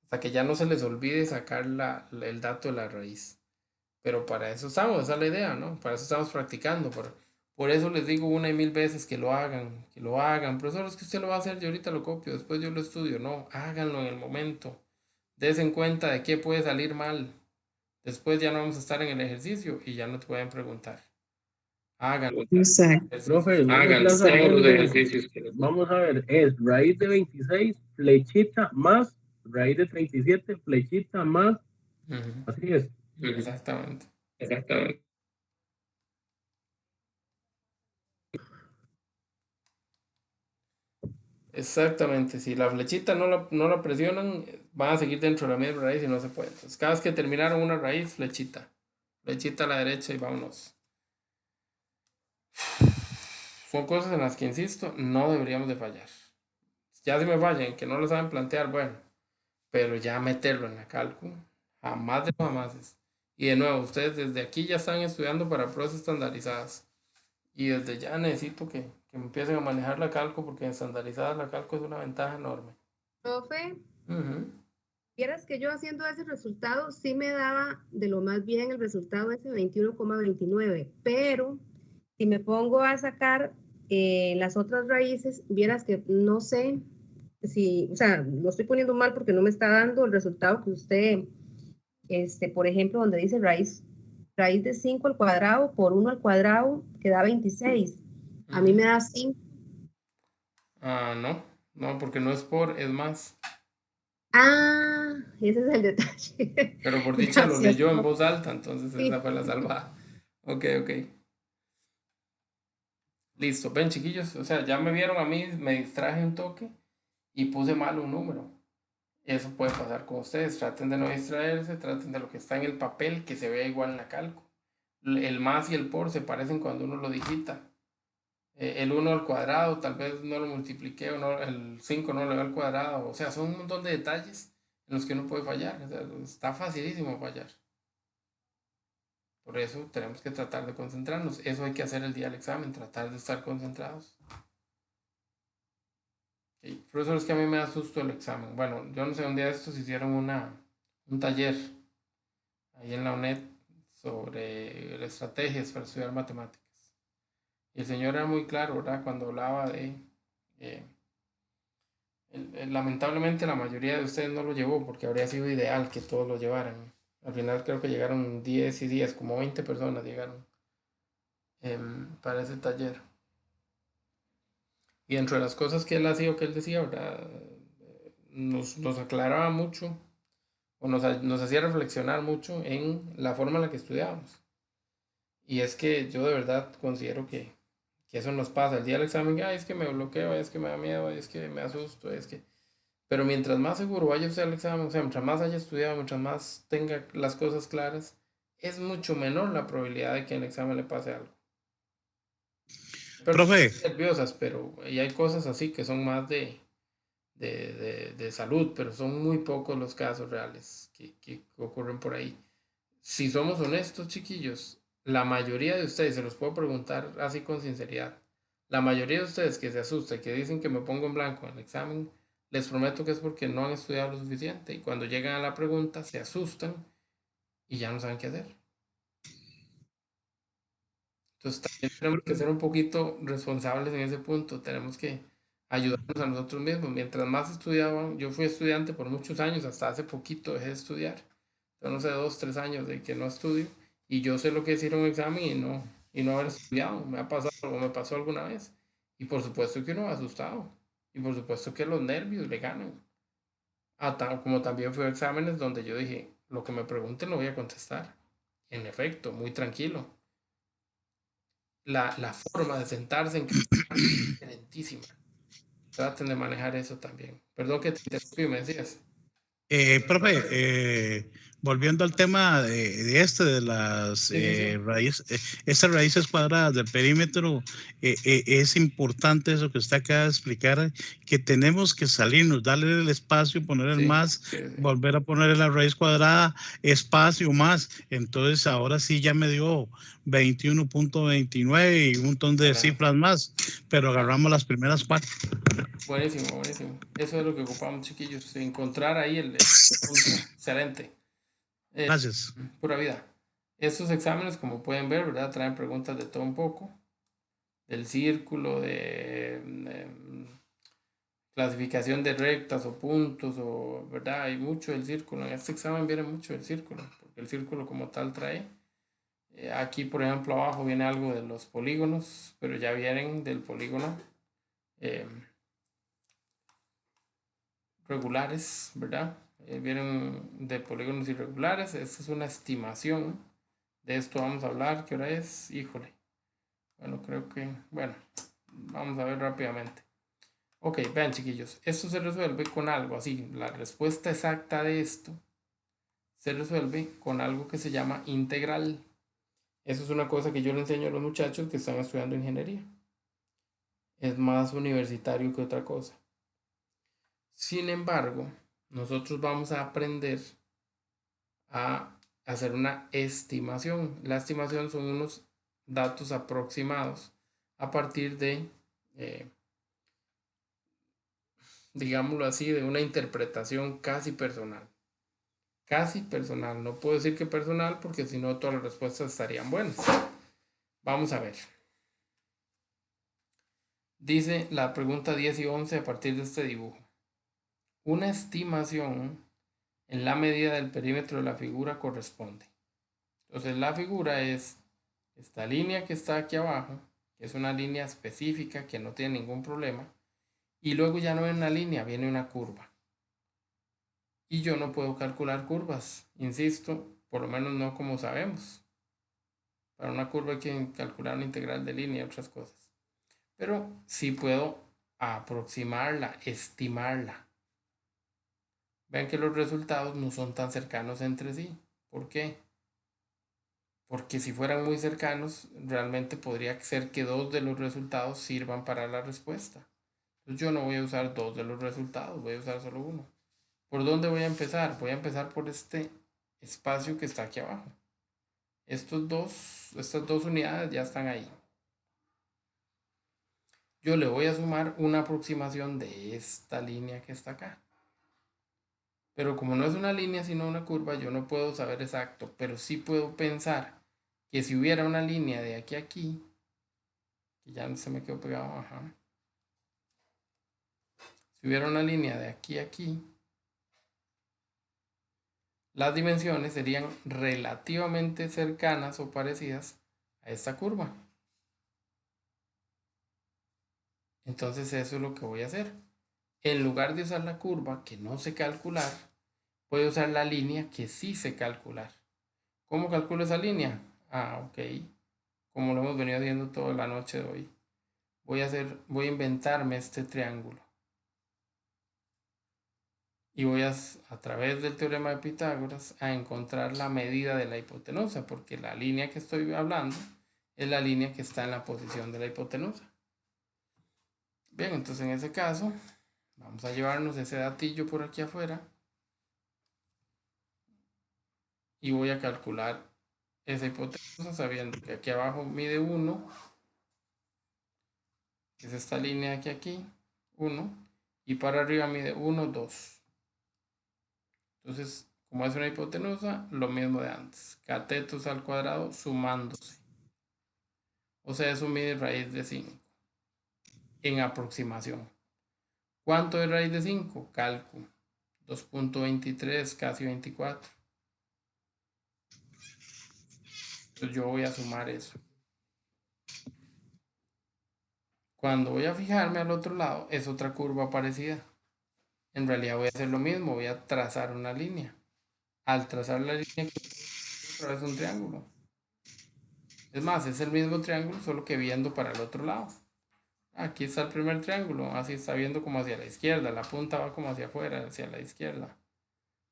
hasta que ya no se les olvide sacar el dato de la raíz. Pero para eso estamos, esa es la idea, ¿no? Para eso estamos practicando, por eso les digo una y mil veces que lo hagan, profesor, es que usted lo va a hacer, yo ahorita lo copio, después yo lo estudio, no, háganlo en el momento, des en cuenta de qué puede salir mal, después ya no vamos a estar en el ejercicio y ya no te pueden preguntar. Háganlo. Exacto. Profe, vamos a ver, es raíz de 26, flechita más, raíz de 37, flechita más, Ujú, así es. exactamente. Exactamente, si la flechita no la presionan, van a seguir dentro de la misma raíz y no se puede. Entonces, cada vez que terminaron una raíz, flechita a la derecha y vámonos. Son cosas en las que, insisto, no deberíamos de fallar. Ya si me fallan, que no lo saben plantear, bueno, pero ya meterlo en la cálculo, jamás de los jamases. Y de nuevo, ustedes desde aquí ya están estudiando para pruebas estandarizadas. Y desde ya necesito que empiecen a manejar la calco porque en estandarizadas la calco es una ventaja enorme. Profe, Ujú. vieras que yo haciendo ese resultado sí me daba de lo más bien el resultado ese 21,29, pero si me pongo a sacar las otras raíces, vieras que no sé si, o sea, lo estoy poniendo mal porque no me está dando el resultado que usted, por ejemplo, donde dice raíz de 5 al cuadrado por 1 al cuadrado, que da 26. A mí me da 5. Ah, no, porque no es por, es más. Ah, ese es el detalle. Pero por dicha lo Gracias, leyó en profe. voz alta, entonces Sí. esa fue la salvada. Ok. Listo, ven chiquillos, o sea, ya me vieron a mí, me distraje un toque y puse mal un número. Eso puede pasar con ustedes, traten de no distraerse, traten de lo que está en el papel que se vea igual en la calco. El más y el por se parecen cuando uno lo digita. El 1 al cuadrado, tal vez no lo multipliqué, o no, el 5 no le va al cuadrado. O sea, son un montón de detalles en los que uno puede fallar. O sea, está facilísimo fallar. Por eso tenemos que tratar de concentrarnos. Eso hay que hacer el día del examen, tratar de estar concentrados. Okay. Por eso es que a mí me da susto el examen. Bueno, yo no sé, un día de estos hicieron un taller ahí en la UNED sobre estrategias para estudiar matemáticas. Y el señor era muy claro, ¿verdad? Cuando hablaba de... lamentablemente la mayoría de ustedes no lo llevó porque habría sido ideal que todos lo llevaran. Al final creo que llegaron 10 y 10, como 20 personas llegaron para ese taller. Y entre las cosas que él hacía o que él decía, ¿verdad? Nos aclaraba mucho o nos hacía reflexionar mucho en la forma en la que estudiábamos. Y es que yo de verdad considero que eso nos pasa. El día del examen, ay, es que me bloqueo, es que me da miedo, es que me asusto, es que... Pero mientras más seguro vaya usted al examen, o sea, mientras más haya estudiado, mientras más tenga las cosas claras, es mucho menor la probabilidad de que en el examen le pase algo. Profe, Nerviosas, pero y hay cosas así que son más de salud, pero son muy pocos los casos reales que ocurren por ahí. Si somos honestos, chiquillos, la mayoría de ustedes, se los puedo preguntar así con sinceridad, la mayoría de ustedes que se asustan, que dicen que me pongo en blanco en el examen, les prometo que es porque no han estudiado lo suficiente y cuando llegan a la pregunta se asustan y ya no saben qué hacer. Entonces también tenemos que ser un poquito responsables en ese punto, tenemos que ayudarnos a nosotros mismos. Mientras más estudiaban, yo fui estudiante por muchos años, hasta hace poquito dejé de estudiar. Yo no sé, 2, 3 años de que no estudio y yo sé lo que es ir a un examen y no haber estudiado. Me ha pasado o me pasó alguna vez. Y por supuesto que uno va asustado. Y por supuesto que los nervios le ganan. Como también fue exámenes donde yo dije, lo que me pregunten lo voy a contestar. En efecto, muy tranquilo. La forma de sentarse en clase es diferentísima. Traten de manejar eso también. Perdón que te interrumpí, me decías. profe, volviendo al tema de las Sí. raíces, esas raíces cuadradas del perímetro, es importante eso que usted acaba de explicar, que tenemos que salirnos, darle el espacio, poner el Sí, más, sí. volver a poner la raíz cuadrada, espacio más. Entonces ahora sí ya me dio 21.29 y un montón de Excelente. cifras más, pero agarramos las primeras 4. Buenísimo, buenísimo. Eso es lo que ocupamos, chiquillos. Encontrar ahí el punto. Excelente. Gracias. Pura vida. Estos exámenes, como pueden ver, ¿verdad? Traen preguntas de todo un poco. Del círculo, de clasificación de rectas o puntos, o, ¿verdad? Hay mucho del círculo. En este examen viene mucho del círculo, porque el círculo como tal trae. Aquí, por ejemplo, abajo viene algo de los polígonos, pero ya vienen del polígono regulares, ¿verdad? Vienen de polígonos irregulares. Esta es una estimación. De esto vamos a hablar. ¿Qué hora es? Híjole. Bueno, creo que... Bueno, vamos a ver rápidamente. Ok, vean, chiquillos. Esto se resuelve con algo así. La respuesta exacta de esto se resuelve con algo que se llama integral. Eso es una cosa que yo le enseño a los muchachos que están estudiando ingeniería. Es más universitario que otra cosa. Sin embargo, nosotros vamos a aprender a hacer una estimación. La estimación son unos datos aproximados a partir de, digámoslo así, de una interpretación casi personal. Casi personal. No puedo decir que personal porque si no todas las respuestas estarían buenas. Vamos a ver. Dice la pregunta 10 y 11 a partir de este dibujo. Una estimación en la medida del perímetro de la figura corresponde. Entonces la figura es esta línea que está aquí abajo, que es una línea específica que no tiene ningún problema, y luego ya no viene una línea, viene una curva. Y yo no puedo calcular curvas, insisto, por lo menos no como sabemos. Para una curva hay que calcular una integral de línea y otras cosas. Pero sí puedo aproximarla, estimarla. Vean que los resultados no son tan cercanos entre sí. ¿Por qué? Porque si fueran muy cercanos, realmente podría ser que 2 de los resultados sirvan para la respuesta. Entonces yo no voy a usar 2 de los resultados, voy a usar solo uno. ¿Por dónde voy a empezar? Voy a empezar por este espacio que está aquí abajo. Estas dos unidades ya están ahí. Yo le voy a sumar una aproximación de esta línea que está acá. Pero como no es una línea sino una curva, yo no puedo saber exacto, pero sí puedo pensar que si hubiera una línea de aquí a aquí, que ya no se me quedó pegado, ajá. Si hubiera una línea de aquí a aquí, las dimensiones serían relativamente cercanas o parecidas a esta curva. Entonces eso es lo que voy a hacer. En lugar de usar la curva que no sé calcular, voy a usar la línea que sí sé calcular. ¿Cómo calculo esa línea? Ok. Como lo hemos venido haciendo toda la noche de hoy. Voy a inventarme este triángulo. Y voy a través del teorema de Pitágoras a encontrar la medida de la hipotenusa, porque la línea que estoy hablando es la línea que está en la posición de la hipotenusa. Bien, entonces en ese caso vamos a llevarnos ese datillo por aquí afuera y voy a calcular esa hipotenusa sabiendo que aquí abajo mide 1, que es esta línea de aquí, 1, y para arriba mide 1, 2. Entonces, como es una hipotenusa, lo mismo de antes. Catetos al cuadrado sumándose. O sea, eso mide raíz de 5. En aproximación. ¿Cuánto es raíz de 5? Cálculo. 2.23, casi 24. Entonces yo voy a sumar eso. Cuando voy a fijarme al otro lado, es otra curva parecida. En realidad voy a hacer lo mismo, voy a trazar una línea. Al trazar la línea, otra vez un triángulo. Es más, es el mismo triángulo, solo que viendo para el otro lado. Aquí está el primer triángulo, así está viendo como hacia la izquierda, la punta va como hacia afuera, hacia la izquierda.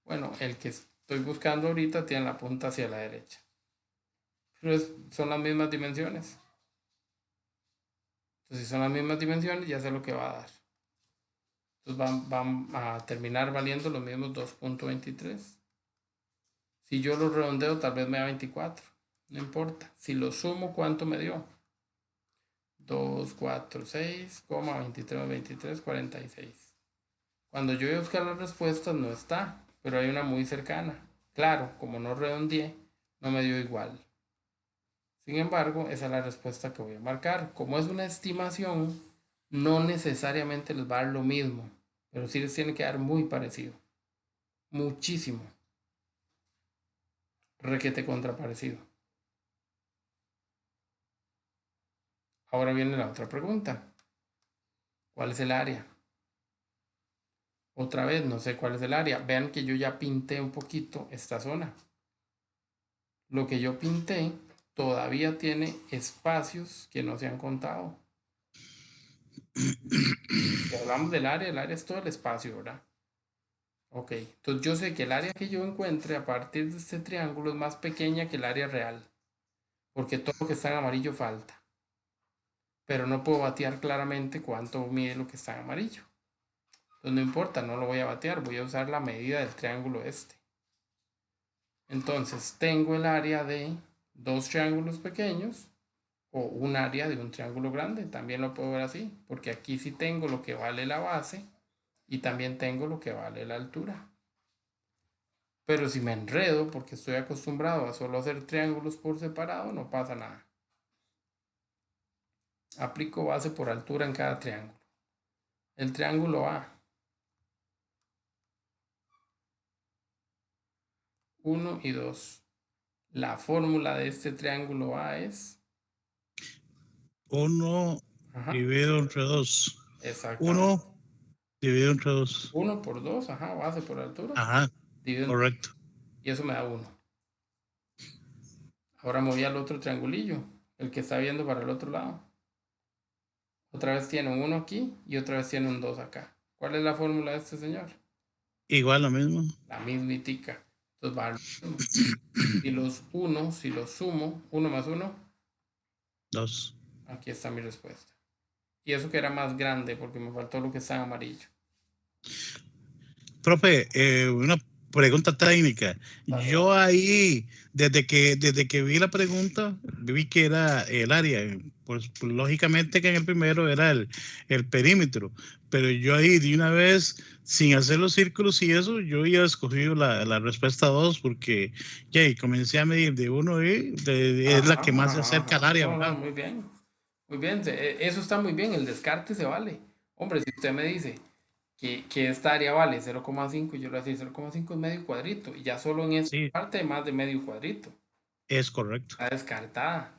Bueno, el que estoy buscando ahorita tiene la punta hacia la derecha. Pero son las mismas dimensiones. Entonces, si son las mismas dimensiones, ya sé lo que va a dar. Entonces van a terminar valiendo los mismos 2.23. Si yo lo redondeo, tal vez me da 24. No importa. Si lo sumo, ¿cuánto me dio? 2, 4, 6, 23, 23, 46. Cuando yo voy a buscar las respuestas no está, pero hay una muy cercana. Claro, como no redondeé, no me dio igual. Sin embargo, esa es la respuesta que voy a marcar. Como es una estimación, no necesariamente les va a dar lo mismo, pero sí les tiene que dar muy parecido. Muchísimo. Requete contraparecido. Ahora viene la otra pregunta. ¿Cuál es el área? Otra vez, no sé cuál es el área. Vean que yo ya pinté un poquito esta zona. Lo que yo pinté todavía tiene espacios que no se han contado. Si hablamos del área, el área es todo el espacio, ¿verdad? Ok, entonces yo sé que el área que yo encuentre a partir de este triángulo es más pequeña que el área real, porque todo lo que está en amarillo falta. Pero no puedo batear claramente cuánto mide lo que está en amarillo. Entonces no importa, no lo voy a batear, voy a usar la medida del triángulo este. Entonces tengo el área de dos triángulos pequeños o un área de un triángulo grande, también lo puedo ver así, porque aquí sí tengo lo que vale la base y también tengo lo que vale la altura. Pero si me enredo porque estoy acostumbrado a solo hacer triángulos por separado, no pasa nada. Aplico base por altura en cada triángulo. El triángulo A. 1 y 2. La fórmula de este triángulo A es 1 dividido entre 2. Exacto. 1 dividido entre 2. 1 por 2, ajá, base por altura. Ajá, correcto. Y eso me da 1. Ahora me voy al otro triangulillo, el que está viendo para el otro lado. Otra vez tiene un 1 aquí y otra vez tiene un 2 acá. ¿Cuál es la fórmula de este señor? Igual, la misma. La mismitica. Entonces va a dar lo mismo. Si los sumo, 1 más 1, 2. aquí está mi respuesta. Y eso que era más grande porque me faltó lo que está en amarillo. Profe, una pregunta técnica. Yo ahí, desde que vi la pregunta, vi que era el área. Pues lógicamente que en el primero era el perímetro. Pero yo ahí de una vez, sin hacer los círculos y eso, yo ya escogí la respuesta 2 porque ya comencé a medir de 1 y es la que más se acerca al área, No, ¿verdad? muy bien. Muy bien, eso está muy bien, el descarte se vale. Hombre, si usted me dice que esta área vale 0,5, yo le voy a decir 0,5 es medio cuadrito, y ya solo en esta Sí, parte hay más de medio cuadrito. es correcto. Está descartada.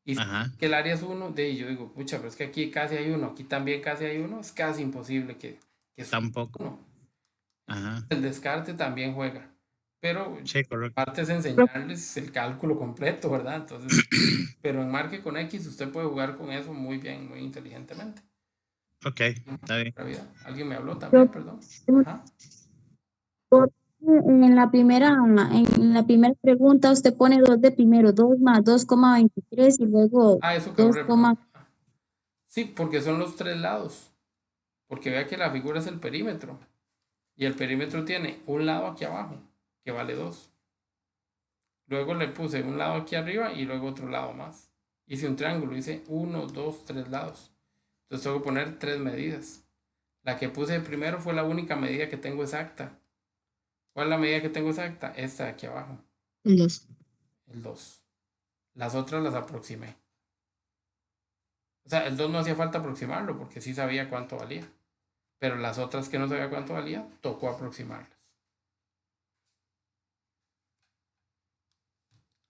Y si Ajá, que el área es 1, de ahí yo digo, pucha, pero es que aquí casi hay 1, aquí también casi hay 1, es casi imposible que sea tampoco. 1. Ajá, El descarte también juega, pero sí, correcto. parte es enseñarles el cálculo completo, ¿verdad? Entonces, pero en Marque con X usted puede jugar con eso muy bien, muy inteligentemente. Ok, está bien. Alguien me habló también, perdón. Ajá. En la primera pregunta usted pone 2 de primero, 2 más 2,23 y luego Eso que 2, perdón. Sí, porque son los 3 lados. Porque vea que la figura es el perímetro. Y el perímetro tiene un lado aquí abajo, que vale 2. Luego le puse un lado aquí arriba y luego otro lado más. Hice un triángulo, hice 1, 2, 3 lados. Entonces tengo que poner 3 medidas. La que puse primero fue la única medida que tengo exacta. ¿Cuál es la medida que tengo exacta? Esta de aquí abajo. El 2. El 2. Las otras las aproximé. O sea, el 2 no hacía falta aproximarlo porque sí sabía cuánto valía. Pero las otras que no sabía cuánto valía, tocó aproximarlas.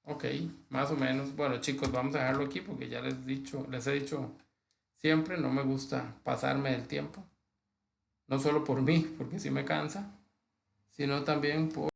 Ok, más o menos. Bueno, chicos, vamos a dejarlo aquí porque ya les he dicho siempre, no me gusta pasarme del tiempo. No solo por mí, porque sí me cansa, sino también por